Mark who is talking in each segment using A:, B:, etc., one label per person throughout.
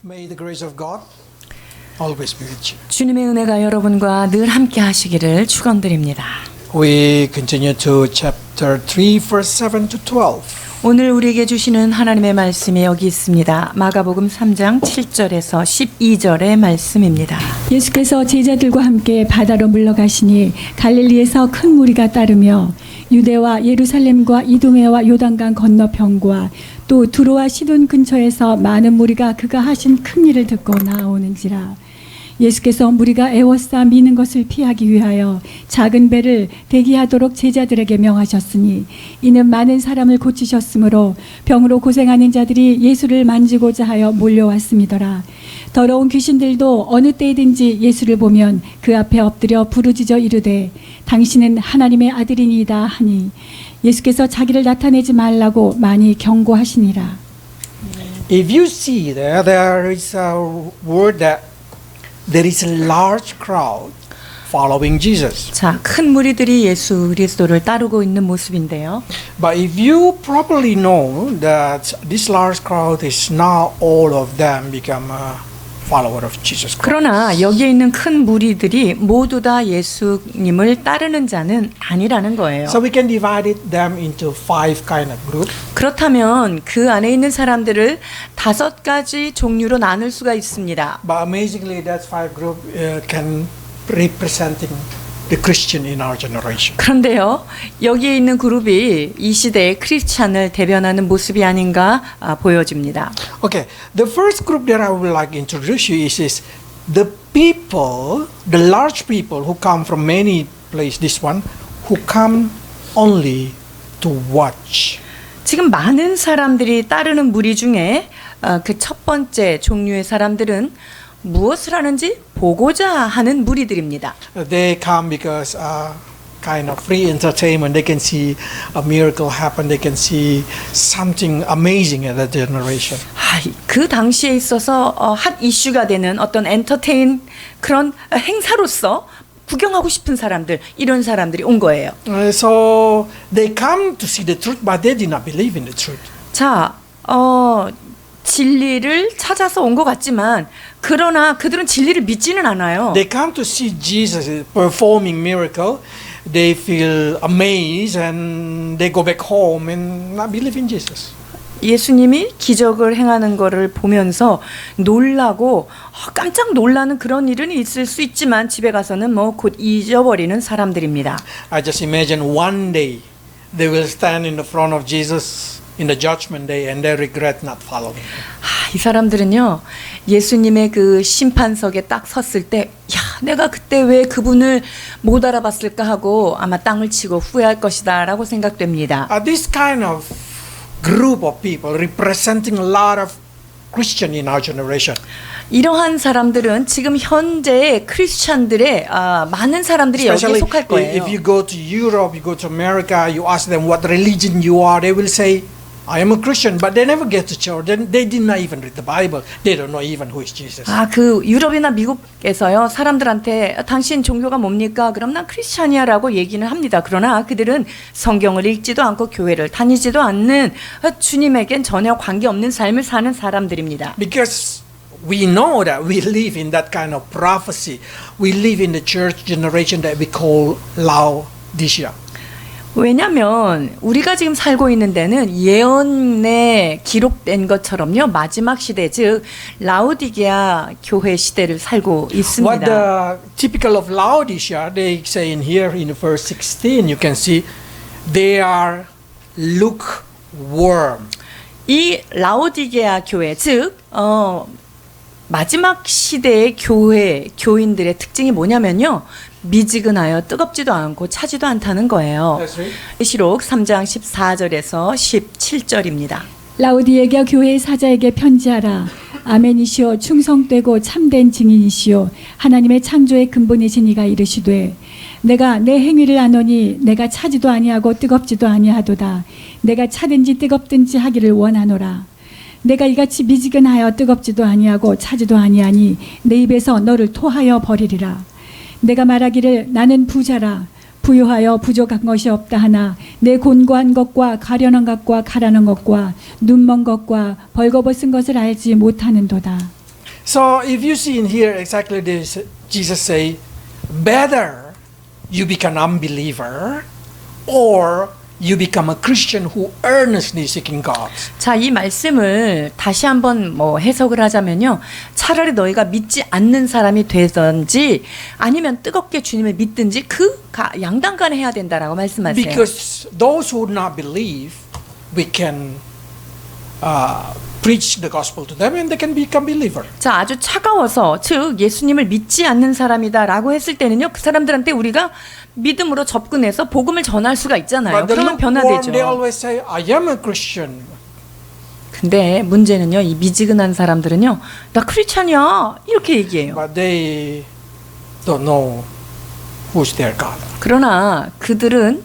A: May the grace of God always be with you.
B: 주님의 은혜가 여러분과 늘 함께 하시기를 축원드립니다.
A: We continue to chapter 3, verse 7 to 12.
B: 오늘 우리에게 주시는 하나님의 말씀이 여기 있습니다. 마가복음 3장 7절에서 12절의 말씀입니다.
C: 예수께서 제자들과 함께 바다로 물러가시니 갈릴리에서 큰 무리가 따르며 유대와 예루살렘과 이두메와 요단강 건너편과 또 두로와 시돈 근처에서 많은 무리가 그가 하신 큰 일을 듣고 나오는지라. 예수께서 무리가 애워싸 미는 것을 피하기 위하여 작은 배를 대기하도록 제자들에게 명하셨으니 이는 많은 사람을 고치셨으므로 병으로 고생하는 자들이 예수를 만지고자 하여 몰려왔음이더라. 더러운 귀신들도 어느 때이든지 예수를 보면 그 앞에 엎드려 부르짖어 이르되 당신은 하나님의 아들이니이다 하니 예수께서 자기를 나타내지 말라고 많이 경고하시니라.
A: If you see there is a word that there is a large crowd following Jesus.
B: 자, 큰 무리들이 예수 그리스도를 따르고 있는 모습인데요.
A: But if you properly know that this large crowd is not all of them become a follower of Jesus Christ.
B: 그러나 여기에 있는 큰 무리들이 모두 다 예수님을 따르는 자는 아니라는 거예요.
A: So we can divide them into 5 kind of groups.
B: 그렇다면 그 안에 있는 사람들을 5가지 종류로 나눌 수가 있습니다.
A: But amazingly, that 5 group can representing the Christian in our generation.
B: 그런데요, 여기에 있는 그룹이 이 시대의 크리스찬을 대변하는 모습이 아닌가 보여집니다.
A: Okay, the first group that I would like to introduce you is the people, the large people who come from many places. This one, who come only to watch.
B: 지금 많은 사람들이 따르는 무리 중에 그 첫 번째 종류의 사람들은 무엇을 하는지 보고자 하는 무리들입니다.
A: They come because kind of free entertainment. They can see a miracle happen. They can see something amazing at that generation.
B: 그 당시에 있어서 핫 이슈가 되는 어떤 엔터테인 그런 행사로서 구경하고 싶은 사람들, 이런 사람들이 온 거예요.
A: So they come to see the truth, but they did not believe in the truth.
B: 자, 진리를 찾아서 온 것 같지만 그러나 그들은 진리를 믿지는 않아요.
A: They come to see Jesus performing miracle. They feel amazed and they go back home and not believe in Jesus.
B: 예수님이 기적을 행하는 것을 보면서 놀라고 깜짝 놀라는 그런 일은 있을 수 있지만 집에 가서는 뭐 곧 잊어버리는 사람들입니다.
A: I just imagine one day they will stand in the front of Jesus in the judgment day and they regret not following him.
B: 이 사람들은요, 예수님의 그 심판석에 딱 섰을 때, 야, 내가 그때 왜 그분을 못 알아봤을까 하고 아마 땅을 치고 후회할 것이다라고 생각됩니다.
A: This kind of group of people representing a lot of Christian in our generation.
B: 이러한 사람들은 지금 현재의 크리스찬들의 많은 사람들이 여기에 속할 거예요.
A: If you go to Europe, you go to America, you ask them what religion you are, they will say, I am a Christian, but they never get to church. They did not even read the Bible. They don't know even who is Jesus.
B: 그 유럽이나 미국에서요, 사람들한테 당신 종교가 뭡니까? 그럼 난 크리스찬이야라고 얘기는 합니다. 그러나 그들은 성경을 읽지도 않고 교회를 다니지도 않는 주님에겐 전혀 관계없는 삶을 사는 사람들입니다.
A: Because we know that we live in that kind of prophecy. We live in the church generation that we call Laodicea.
B: 왜냐하면 우리가 지금 살고 있는 데는 예언에 기록된 것처럼요, 마지막 시대, 즉 라오디게아 교회 시대를 살고 있습니다.
A: What the typical of Laodicea, they say in here in verse 16, you can see they are lukewarm.
B: 이 라오디게아 교회, 즉 마지막 시대의 교인들의 특징이 뭐냐면요, 미지근하여 뜨겁지도 않고 차지도 않다는 거예요. 시록 3장 14절에서 17절입니다.
C: 라오디게아 교회의 사자에게 편지하라. 아멘이시오, 충성되고 참된 증인이시오, 하나님의 창조의 근본이신 이가 이르시되 내가 내 행위를 아노니 내가 차지도 아니하고 뜨겁지도 아니하도다. 내가 차든지 뜨겁든지 하기를 원하노라. 내가 이같이 미지근하여 뜨겁지도 아니하고 차지도 아니하니 내 입에서 너를 토하여 버리리라. 내가 말하기를 나는 부자라. 부유하여 부족한 것이 없다 하나 내 곤고한 것과 가련한 것과 가라는 것과 눈먼 것과 벌거벗은 것을 알지 못하는도다.
A: So if you see in here exactly this, Jesus say, better you become unbeliever or you become a Christian who earnestly seeking God.
B: 자, 이 말씀을 다시 한번 뭐 해석을 하자면요. 차라리 너희가 믿지 않는 사람이 되든지 아니면 뜨겁게 주님을 믿든지 그 양단간에 해야 된다라고 말씀하세요.
A: Because those who not believe, we can preach the gospel to them and they can become believer.
B: 자, 아주 차가워서 즉 예수님을 믿지 않는 사람이다라고 했을 때는요. 그 사람들한테 우리가 믿음으로 접근해서 복음을 전할 수가 있잖아요.
A: But the
B: 그러면
A: lukewarm, they
B: 변화되죠.
A: always say, I am a Christian.
B: 근데 문제는요. 이 미지근한 사람들은요. 나 크리스찬이야. 이렇게 얘기해요.
A: But they don't know who's their God.
B: 그러나 그들은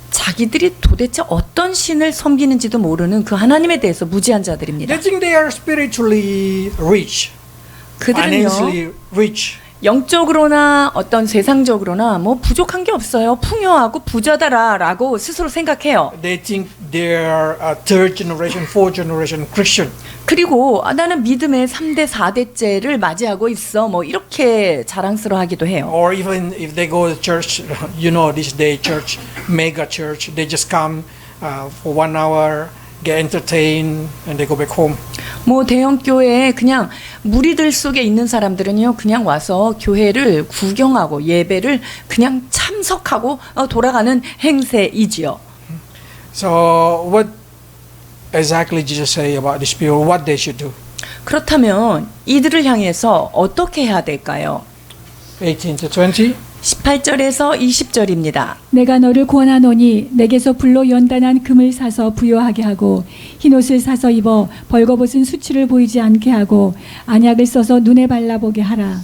B: 자기들이 도대체 어떤 신을 섬기는지도 모르는 그 하나님에 대해서 무지한 자들입니다.
A: They think they are spiritually rich,
B: 그들은요.
A: financially rich.
B: 영적으로나 어떤 세상적으로나 뭐 부족한 게 없어요. 풍요하고 부자다라고 스스로 생각해요.
A: They think they're a third generation, fourth generation Christian.
B: 그리고 나는 믿음의 3대, 4대째를 맞이하고 있어. 뭐 이렇게 자랑스러워하기도 해요.
A: Or even if they go to church, you know, this day church, mega church, they just come for 1 hour, get entertained, and they go back home.
B: 뭐 대형 교회에 그냥 무리들 속에 있는 사람들은요. 그냥 와서 교회를 구경하고 예배를 그냥 참석하고 돌아가는 행세이지요.
A: So what exactly Jesus say about these people? What they should do?
B: 그렇다면 이들을 향해서 어떻게 해야 될까요?
A: 18 to 20.
B: 18절에서 20절입니다.
C: 내가 너를 권하노니 내게서 불로 연단한 금을 사서 부요하게 하고 흰옷을 사서 입어 벌거벗은 수치를 보이지 않게 하고 안약을 써서 눈에 발라보게 하라.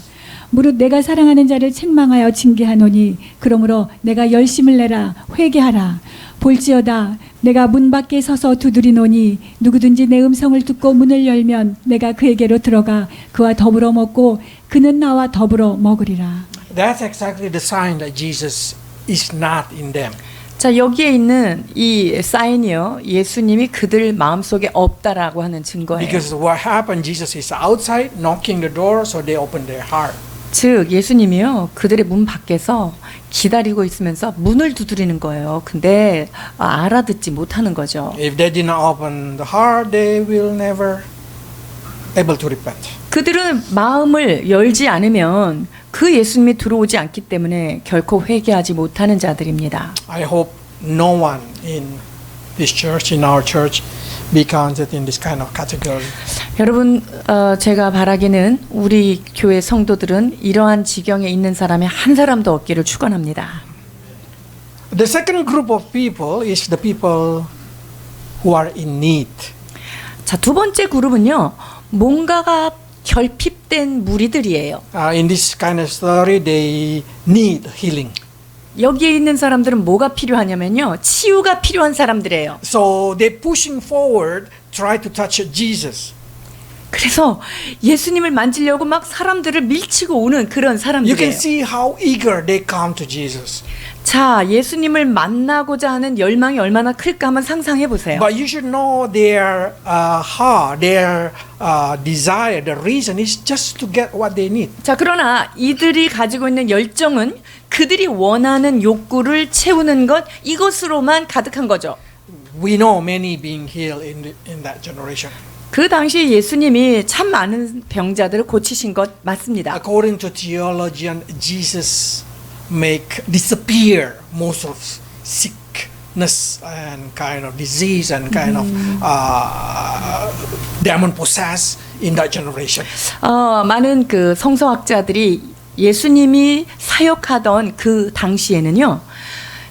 C: 무릇 내가 사랑하는 자를 책망하여 징계하노니 그러므로 내가 열심을 내라 회개하라. 볼지어다 내가 문 밖에 서서 두드리노니 누구든지 내 음성을 듣고 문을 열면 내가 그에게로 들어가 그와 더불어 먹고 그는 나와 더불어 먹으리라.
A: That's exactly the sign that Jesus is not in them.
B: 자, 여기에 있는 이 사인이요. 예수님이 그들 마음속에 없다라고 하는 증거예요.
A: Because what happened, Jesus is outside knocking the door, so they open their heart.
B: 즉 예수님이요. 그들의 문 밖에서 기다리고 있으면서 문을 두드리는 거예요. 근데 알아듣지 못하는 거죠.
A: If they did not open the heart, they will never able to repent.
B: 그들은 마음을 열지 않으면 그 예수님이 들어오지 않기 때문에 결코 회개하지 못하는 자들입니다.
A: I hope no one in this church, in our church, be counted in this kind of category.
B: 여러분, 제가 바라기는 우리 교회 성도들은 이러한 지경에 있는 사람이 한 사람도 없기를 축원합니다.
A: The second group of people is the people who are in need.
B: 자, 두 번째 그룹은요. 뭔가가 결핍된 무리들이에요.
A: In this kind of story, they need healing.
B: 여기에 있는 사람들은 뭐가 필요하냐면요. 치유가 필요한 사람들이에요.
A: So they're pushing forward, try to touch Jesus.
B: 그래서 예수님을 만지려고 막 사람들을 밀치고 오는 그런
A: You can
B: 사람들이에요.
A: see how eager they come to Jesus.
B: 자, 예수님을 만나고자 하는 열망이 얼마나 클까 한번 상상해 보세요.
A: But you should know their heart, their desire, the reason is just to get what they need.
B: 자, 그러나 이들이 가지고 있는 열정은 그들이 원하는 욕구를 채우는 것 이것으로만 가득한 거죠.
A: We know many being healed in that generation.
B: 그 당시 예수님이 참 많은 병자들을 고치신 것 맞습니다.
A: According to theologian, Jesus make disappear most of sickness and kind of disease and kind of demon possessed in that generation.
B: 많은 그 성서학자들이 예수님이 사역하던 그 당시에는요.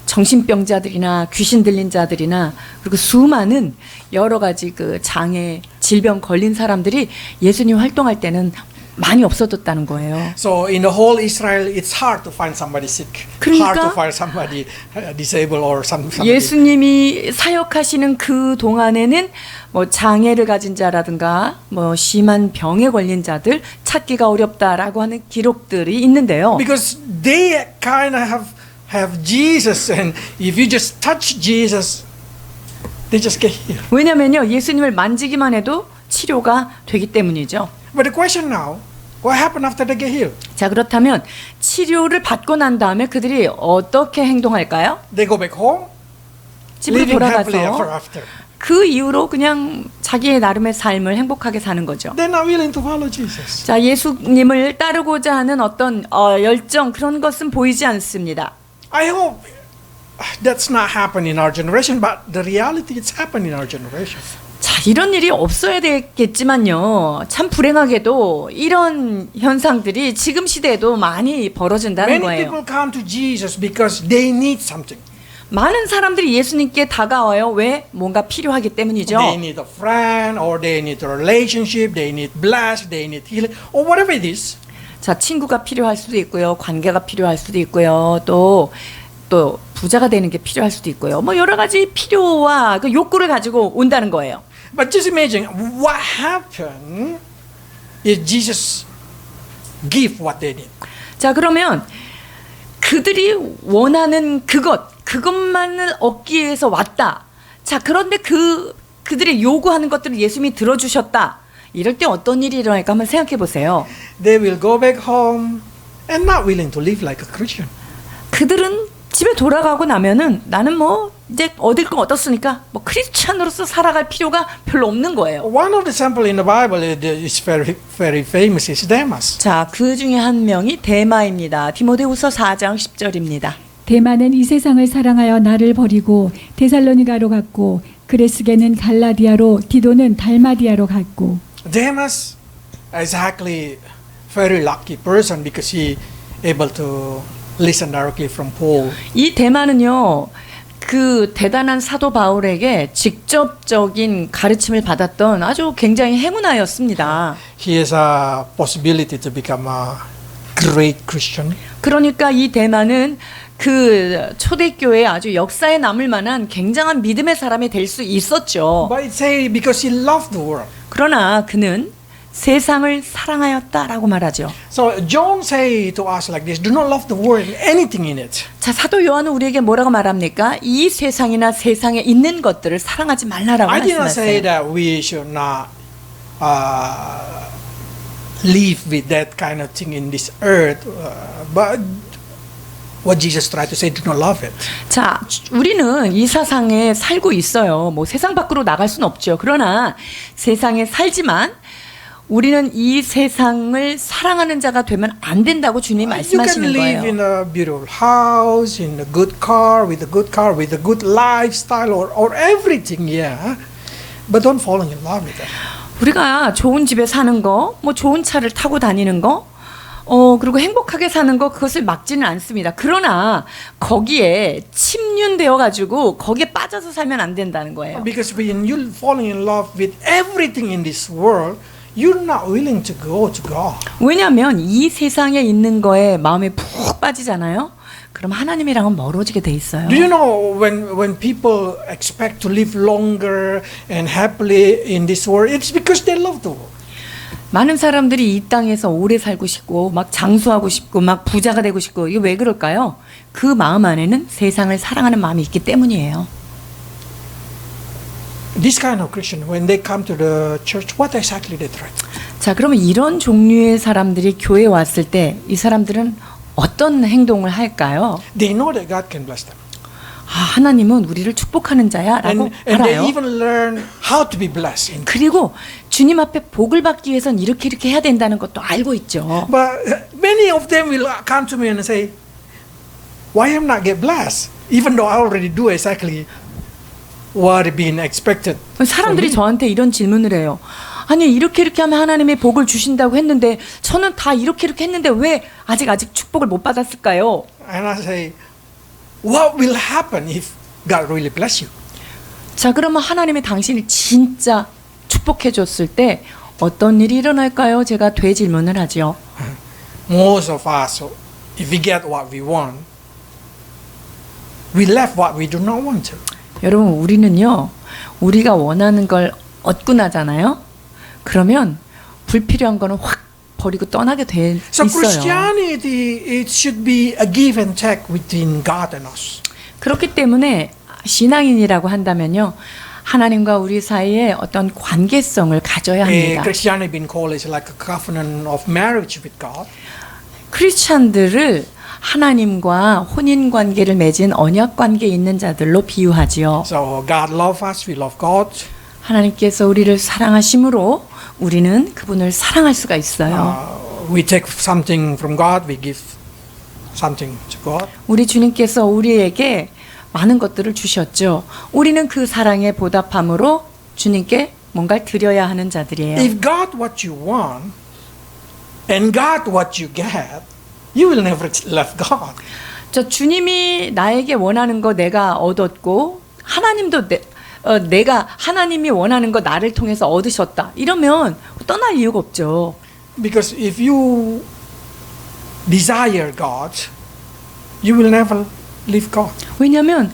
B: 정신병자들이나 귀신 들린 자들이나 그리고 수많은 여러 가지 그 장애, 질병 걸린 사람들이 예수님 활동할 때는 많이 없어졌다는 거예요.
A: So in the whole Israel, it's hard to find somebody sick, hard to find somebody disabled or somebody.
B: 예수님이 사역하시는 그 동안에는 뭐 장애를 가진 자라든가 뭐 심한 병에 걸린 자들 찾기가 어렵다라고 하는 기록들이 있는데요.
A: Because they kind of have Jesus, and if you just touch Jesus, they just get healed.
B: 왜냐면요, 예수님을 만지기만 해도 치료가 되기 때문이죠.
A: But the question now, what happened after they get healed?
B: 자, 그렇다면 치료를 받고 난 다음에 그들이 어떻게 행동할까요?
A: They go back home,
B: 집으로
A: living happily ever
B: 돌아가서
A: after.
B: 그 이후로 그냥 자기의 나름의 삶을 행복하게 사는 거죠.
A: They're not willing to follow Jesus.
B: 자, 예수님을 따르고자 하는 어떤 열정 그런 것은 보이지 않습니다.
A: I hope that's not happening in our generation, but the reality it's happening in our generation.
B: 자, 이런 일이 없어야 되겠지만요. 참 불행하게도 이런 현상들이 지금 시대에도 많이 벌어진다는
A: Many
B: 거예요.
A: people come to Jesus because they need something.
B: 많은 사람들이 예수님께 다가와요. 왜? 뭔가 필요하기 때문이죠.
A: They need a friend, or they need a relationship, they need blessed, they need healing, or whatever it is.
B: 자, 친구가 필요할 수도 있고요. 관계가 필요할 수도 있고요. 또 부자가 되는 게 필요할 수도 있고요. 뭐 여러 가지 필요와 그 욕구를 가지고 온다는 거예요.
A: But just imagine what happened if Jesus give what they need.
B: 자, 그러면 그들이 원하는 그것만을 얻기 위해서 왔다. 자, 그런데 그들이 요구하는 것들을 예수님이 들어주셨다. 이럴 때 어떤 일이 일어날까 한번 생각해 보세요.
A: They will go back home and not willing to live like a Christian.
B: 그들은 집에 돌아가고 나면은 나는 뭐 이제 얻을 거 얻었으니까 뭐 크리스찬으로서 살아갈 필요가 별로 없는 거예요.
A: One of the example in the Bible is very famous is Demas.
B: 자, 그 중에 한 명이 데마입니다. 디모데후서 4장 10절입니다.
C: 대만은 이 세상을 사랑하여 나를 버리고 데살로니가로 갔고 그레스게는 갈라디아로 디도는 달마디아로 갔고.
A: Demas exactly very lucky person because he able to listen directly from Paul.
B: 이 데마는요, 그 대단한 사도 바울에게 직접적인 가르침을 받았던 아주 굉장히 행운아였습니다.
A: He has a possibility to become a great Christian.
B: 그러니까 이 데마는 그 초대교회에 아주 역사에 남을 만한 굉장한 믿음의 사람이 될 수 있었죠.
A: But it say because he loved the world.
B: 그러나 그는 세상을 사랑하였다라고 말하죠.
A: So John say to us like this: Do not love the world and anything in it.
B: 자, 사도 요한은 우리에게 뭐라고 말합니까? 이 세상이나 세상에 있는 것들을 사랑하지 말라라고
A: I did not say
B: 말씀하세요.
A: that we should not live with that kind of thing in this earth, but what Jesus tried to say, do not love it.
B: 자, 우리는 이 세상에 살고 있어요. 뭐 세상 밖으로 나갈 수는 없죠. 그러나 세상에 살지만 우리는 이 세상을 사랑하는 자가 되면 안 된다고 주님이
A: You can
B: 말씀하시는
A: live
B: 거예요.
A: in a beautiful house, in a good car, with a good lifestyle, or everything, yeah. But don't fall in love with it.
B: 우리가 좋은 집에 사는 거, 뭐 좋은 차를 타고 다니는 거, 그리고 행복하게 사는 거 그것을 막지는 않습니다. 그러나 거기에 침륜되어 가지고 거기에 빠져서 살면 안 된다는 거예요.
A: Because when you're falling in love with everything in this world, you're not willing to go to God.
B: 왜냐하면 이 세상에 있는 거에 마음에 푹 빠지잖아요. 그럼 하나님이랑은 멀어지게 돼 있어요.
A: Do you know when people expect to live longer and happily in this world, it's because they love the world.
B: 많은 사람들이 이 땅에서 오래 살고 싶고 막 장수하고 싶고 막 부자가 되고 싶고 이게 왜 그럴까요? 그 마음 안에는 세상을 사랑하는 마음이 있기 때문이에요.
A: This kind of Christian, when they come to the church, what exactly they try?
B: 자, 그러면 이런 종류의 사람들이 교회에 왔을 때 이 사람들은 어떤 행동을 할까요?
A: They know that God can bless them.
B: 아, 하나님은 우리를 축복하는 자야라고
A: And they
B: 알아요.
A: even learn how to be blessed.
B: 그리고 주님 앞에 복을 받기 위해서는 이렇게 해야 된다는 것도 알고 있죠.
A: But many of them will come to me and say, why am I not get blessed? Even though I already do exactly what is being expected.
B: 사람들이 저한테 이런 질문을 해요. 아니 이렇게 하면 하나님이 복을 주신다고 했는데 저는 다 이렇게 했는데 왜 아직 축복을 못 받았을까요?
A: And I say, what will happen if God really bless you?
B: 자, 그러면 하나님이 당신을 진짜 축복해 줬을 때 어떤 일이 일어날까요? 제가 되질문을 하죠.
A: Most of us, if we get what we want, we left what we do not want to.
B: 여러분, 우리는요, 우리가 원하는 걸 얻고 나잖아요. 그러면 불필요한 거는 확 버리고 떠나게 돼
A: So
B: 있어요.
A: Christianity, it should be a give and take between God and us.
B: 그렇기 때문에 신앙인이라고 한다면요, 하나님과 우리 사이에 어떤 관계성을 가져야 합니다.
A: Christianity been called as like a covenant of marriage with God.
B: 크리스찬들을 하나님과 혼인 관계를 맺은 언약 관계에 있는 자들로 비유하지요.
A: So God loves us, we love God.
B: 하나님께서 우리를 사랑하심으로 우리는 그분을 사랑할 수가 있어요.
A: We take something from God, we give something to God.
B: 우리 주님께서 우리에게 많은 것들을 주셨죠. 우리는 그 사랑에 보답함으로 주님께 뭔가를 드려야 하는 자들이에요.
A: If God what you want and God what you get, you will never love God.
B: 저 주님이 나에게 원하는 거 내가 얻었고 하나님도 내가 하나님이 원하는 거 나를 통해서 얻으셨다. 이러면 떠날 이유가 없죠.
A: Because if you desire God, you will never leave God.
B: 왜냐하면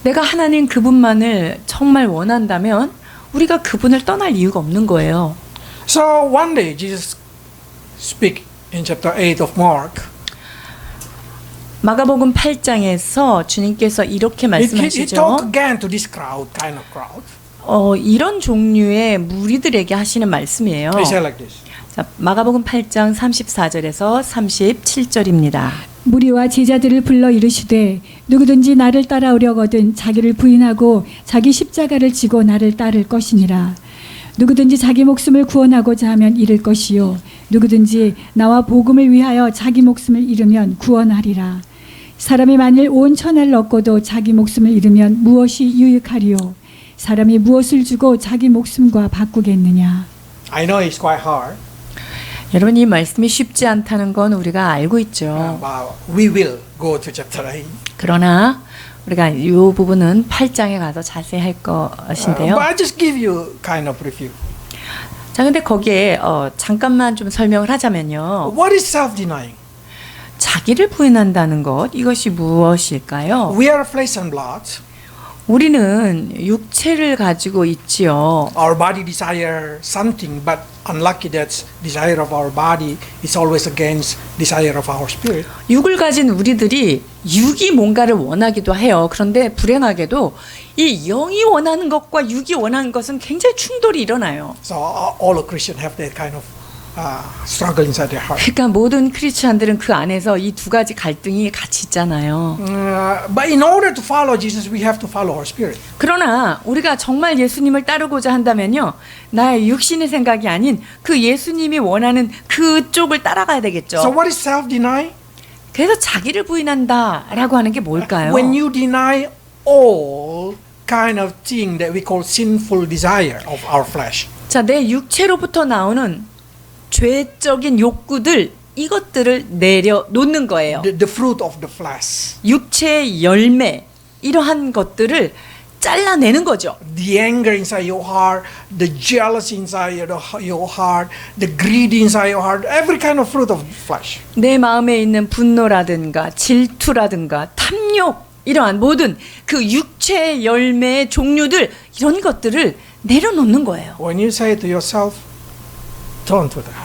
B: 내가 하나님 그분만을 정말 원한다면 우리가 그분을 떠날 이유가 없는 거예요.
A: So one day Jesus speak in chapter 8 of Mark.
B: 마가복음 8장에서 주님께서 이렇게
A: He
B: 말씀하시죠.
A: talk again to this crowd, kind of crowd.
B: 이런 종류의 무리들에게 하시는 말씀이에요.
A: He said like this.
B: 자, 마가복음 8장 34절에서 37절입니다.
C: 무리와 제자들을 불러 이르시되 누구든지 나를 따라오려거든 자기를 부인하고 자기 십자가를 지고 나를 따를 것이니라. 누구든지 자기 목숨을 구원하고자 하면 잃을 것이요 누구든지 나와 복음을 위하여 자기 목숨을 잃으면 구원하리라. 사람이 만일 온 천하를 얻고도 자기 목숨을 잃으면 무엇이 유익하리요? 사람이 무엇을 주고 자기 목숨과 바꾸겠느냐?
A: I know it's quite hard,
B: 여러분 이 말씀이 쉽지 않다는 건 우리가 알고 있죠.
A: but we will go to chapter 8.
B: 그러나 우리가 이 부분은 8장에 가서 자세히 할 것인데요.
A: But I just give you kind of review.
B: 자, 근데 거기에 잠깐만 좀 설명을 하자면요.
A: What is self-denying?
B: 자기를 부인한다는 것, 이것이 무엇일까요?
A: We are flesh and blood.
B: 우리는 육체를 가지고 있지요.
A: Our body desire something, but unlucky that desire of our body is always against desire of our spirit.
B: 육을 가진 우리들이 육이 뭔가를 원하기도 해요. 그런데 불행하게도 이 영이 원하는 것과 육이 원하는 것은 굉장히 충돌이 일어나요.
A: So all of Christians have that kind of struggle inside their heart.
B: 그러니까 모든 크리스찬들은 그 안에서 이 두 가지 갈등이 같이 있잖아요.
A: But in order to follow Jesus, we have to follow our spirit.
B: 그러나 우리가 정말 예수님을 따르고자 한다면요, 나의 육신의 생각이 아닌 그 예수님이 원하는 그쪽을 따라가야 되겠죠.
A: So what is self-deny?
B: 그래서 자기를 부인한다라고 하는 게 뭘까요?
A: When you deny all kind of thing that we call sinful desire of our flesh.
B: 자, 내 육체로부터 나오는 죄적인 욕구들, 이것들을 내려놓는 거예요.
A: The fruit of the flesh.
B: 육체의 열매, 이러한 것들을 잘라내는 거죠.
A: The anger inside your heart, the jealousy inside your heart, the greed inside your heart, every kind of fruit of flesh.
B: 내 마음에 있는 분노라든가 질투라든가 탐욕, 이러한 모든 그 육체의 열매의 종류들, 이런 것들을 내려놓는 거예요.
A: When you say to yourself, don't do that.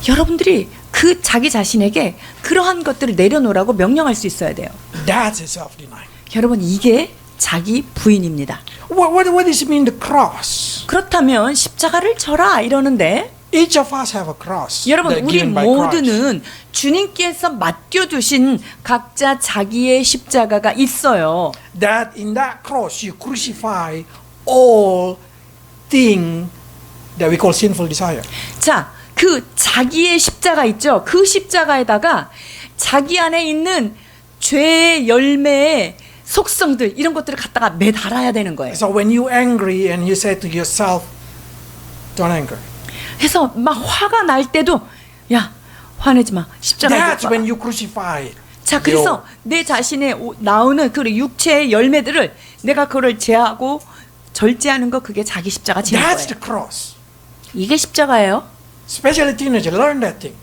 B: 여러분들이 그 자기 자신에게 그러한 것들을 내려놓으라고 명령할 수 있어야 돼요.
A: That's self-denial.
B: 여러분, 이게 자기 부인입니다.
A: What does it mean, the cross?
B: 그렇다면 십자가를 져라 이러는데,
A: Each of us have a cross.
B: 여러분,
A: that
B: 우리
A: given by Christ.
B: 모두는 주님께서 맡겨두신 각자 자기의 십자가가 있어요.
A: That in that cross you crucify all things that we call sinful desire.
B: 자, 그 자기의 십자가 있죠. 그 십자가에다가 자기 안에 있는 죄의 열매의 속성들, 이런 것들을 갖다가 매달아야 되는 거예요.
A: So when you angry and you say to yourself, don't anger.
B: 그래서 막 화가 날 때도, 야, 화내지 마. 십자가
A: That's
B: 봐.
A: when you crucify.
B: 자, 그래서 내 자신의 나오는 그 육체의 열매들을 내가 그거를 제하고 절제하는 거, 그게 자기 십자가 지는
A: That's
B: 거예요.
A: the cross.
B: 이게 십자가예요.
A: Especially teenagers, learn that thing.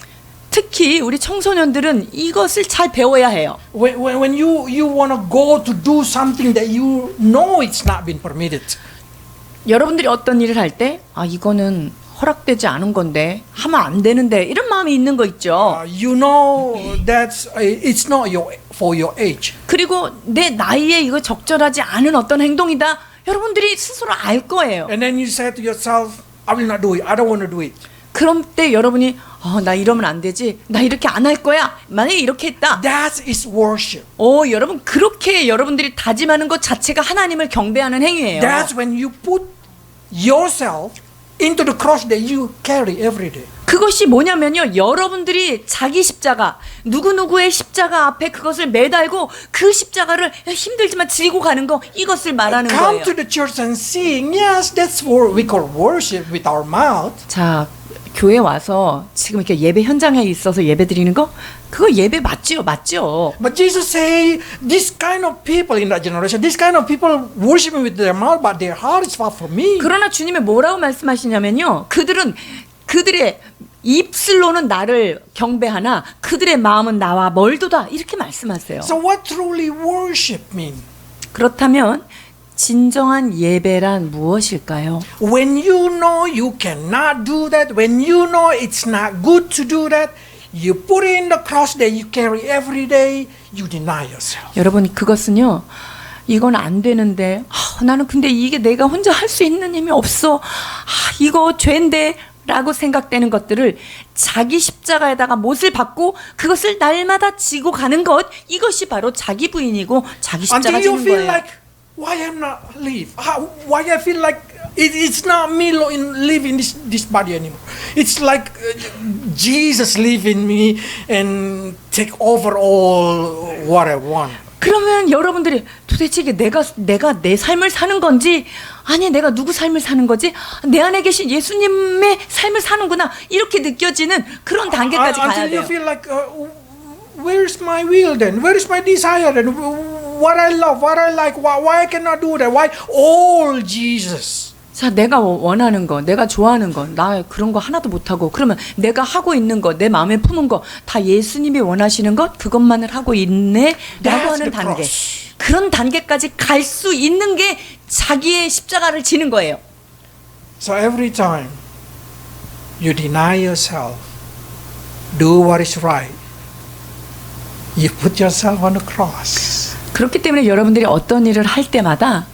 B: 특히 우리 청소년들은 이것을 잘 배워야 해요.
A: When you want to go to do something that you know it's not been permitted.
B: 여러분들이 어떤 일을 할 때, 아, 이거는 허락되지 않은 건데 하면 안 되는데, 이런 마음이 있는 거 있죠.
A: You know that it's not for your age.
B: 그리고 내 나이에 이거 적절하지 않은 어떤 행동이다. 여러분들이 스스로 알 거예요.
A: And then you say to yourself, I will not do it. I don't want to do it.
B: 그럼 때 여러분이 나 이러면 안 되지. 나 이렇게 안 할 거야. 만약에 이렇게 했다.
A: That is worship.
B: 여러분 그렇게 여러분들이 다짐하는 것 자체가 하나님을 경배하는 행위예요.
A: That's when you put yourself into the cross that you carry every day.
B: 그것이 뭐냐면요. 여러분들이 자기 십자가, 누구누구의 십자가 앞에 그것을 매달고 그 십자가를 힘들지만 지고 가는 거, 이것을 말하는
A: Come
B: 거예요.
A: to the church and sing. Yes, that's what we call worship with our mouth.
B: 자, 교회 와서 지금 이렇게 예배 현장에 있어서 예배 드리는 거, 그거 예배 맞죠? 맞죠?
A: But Jesus say, this kind of people in that generation, this kind of people worshiping with their mouth, but their heart is far from me.
B: 그러나 주님이 뭐라고 말씀하시냐면요. 그들의 입술로는 나를 경배하나 그들의 마음은 나와 멀도다. 이렇게 말씀하세요.
A: So what truly worship mean?
B: 그렇다면 진정한 예배란 무엇일까요?
A: When you know you cannot do that, when you know it's not good to do that, you put it in the cross that you carry every day, you deny yourself.
B: 여러분 그것은요. 이건 안 되는데 나는 근데 이게 내가 혼자 할 수 있는 힘이 없어. 이거 죄인데 라고 생각되는 것들을 자기 십자가에다가 못을 박고 그것을 날마다 지고 가는 것, 이것이 바로 자기 부인이고 자기 십자가
A: Until you
B: 지는
A: feel
B: 거예요.
A: like, why I'm not live? Why I feel like it's not me live in this body anymore. It's like Jesus live in me and take over all what I want.
B: 그러면 여러분들이 도대체 이게 내가 내 삶을 사는 건지, 아니 내가 누구 삶을 사는 거지, 내 안에 계신 예수님의 삶을 사는구나, 이렇게 느껴지는 그런 단계까지 가야
A: Until
B: 돼요.
A: you feel like, where's my will then? Where is my desire then? What I love, what I like, why I cannot do that? Why all Jesus?
B: 자, 내가 원하는 거, 내가 좋아하는 거, 나 그런 거 하나도 못하고, 그러면 내가 하고 있는 거, 내 마음에 품은 거, 다 예수님이 원하시는 것, 그것만을 하고 있네 라고 하는 단계. 그런 단계까지 갈 수 있는 게 자기의 십자가를 지는 거예요.
A: So every time you deny yourself, do what is right, you put yourself on the cross.
B: 그렇기 때문에 여러분들이 어떤 일을 할 때마다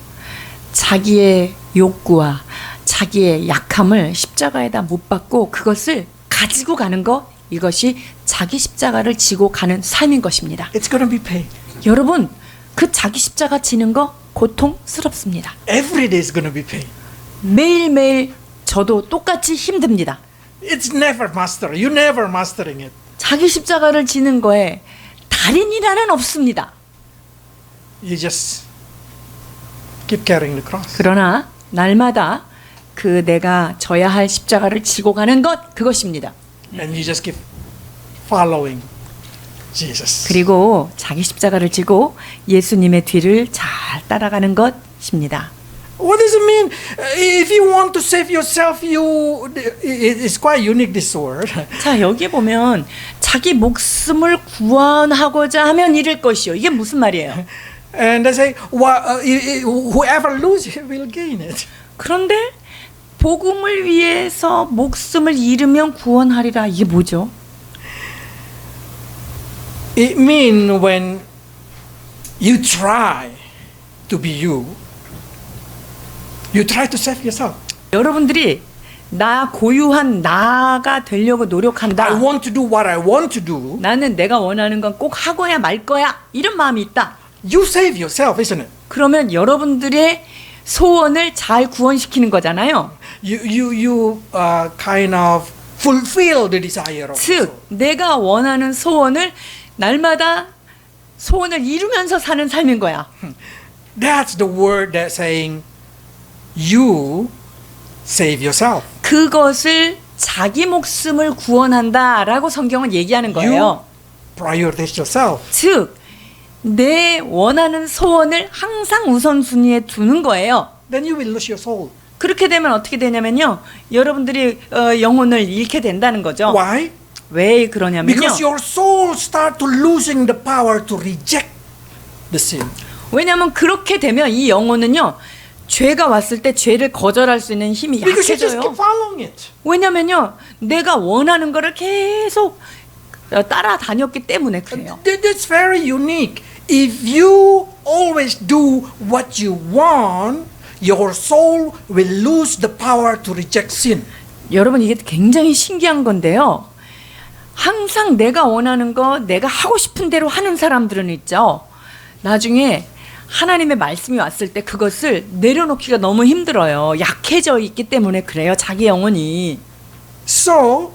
B: 자기의 욕구와 자기의 약함을 십자가에다 못 박고 그것을 가지고 가는 것, 이것이 자기 십자가를 지고 가는 삶인 것입니다.
A: It's going to be pain.
B: 여러분, 그 자기 십자가 지는 거 고통스럽습니다.
A: Every day is going to be pain.
B: 매일매일 저도 똑같이 힘듭니다.
A: It's never master. You never mastering it.
B: 자기 십자가를 지는 거에 달인이라는 없습니다.
A: You just keep carrying the cross.
B: 그러나 날마다 그 내가 져야 할 십자가를 지고 가는 것, 그것입니다.
A: And you just keep following Jesus.
B: 그리고 자기 십자가를 지고 예수님의 뒤를 잘 따라가는 것입니다.
A: What does it mean? If you want to save yourself, it's quite unique, this word.
B: 자, 여기 보면 자기 목숨을 구원하고자 하면 잃을 것이요. 이게 무슨 말이에요?
A: And they say, whoever loses will gain it.
B: 그런데 복음을 위해서 목숨을 잃으면 구원하리라. 이게 뭐죠?
A: It means when you try to be you, you try to save yourself.
B: 여러분들이 나 고유한 나가 되려고 노력한다.
A: I want to do what I want to do.
B: 나는 내가 원하는 건 꼭 하고야 말 거야. 이런 마음이 있다.
A: You save yourself, isn't it?
B: 그러면 여러분들의 소원을 잘 구원시키는 거잖아요.
A: You kind of fulfill the desire of the
B: 즉,
A: soul.
B: 내가 원하는 소원을 날마다 소원을 이루면서 사는 삶인 거야.
A: That's the word that's saying you save yourself.
B: 그것을 자기 목숨을 구원한다라고 성경은 얘기하는 거예요.
A: You prioritize yourself.
B: 즉, 내 원하는 소원을 항상 우선순위에 두는 거예요.
A: Then you will lose your soul.
B: 그렇게 되면 어떻게 되냐면요. 여러분들이 영혼을 잃게 된다는 거죠.
A: Why?
B: 왜 그러냐면요.
A: Because your soul start to losing the power to reject the sin.
B: 왜냐하면 그렇게 되면 이 영혼은요. 죄가 왔을 때 죄를 거절할 수 있는 힘이
A: Because you just keep
B: 약해져요.
A: following it.
B: 왜냐면요. 내가 원하는 거를 계속 따라다녔기 때문에 그래요.
A: That's very unique. If you always do what you want, your soul will lose the power to reject sin.
B: 여러분 이게 굉장히 신기한 건데요. 항상 내가 원하는 거 내가 하고 싶은 대로 하는 사람들은 있죠. 나중에 하나님의 말씀이 왔을 때 그것을 내려놓기가 너무 힘들어요. 약해져 있기 때문에 그래요. 자기 영혼이.
A: So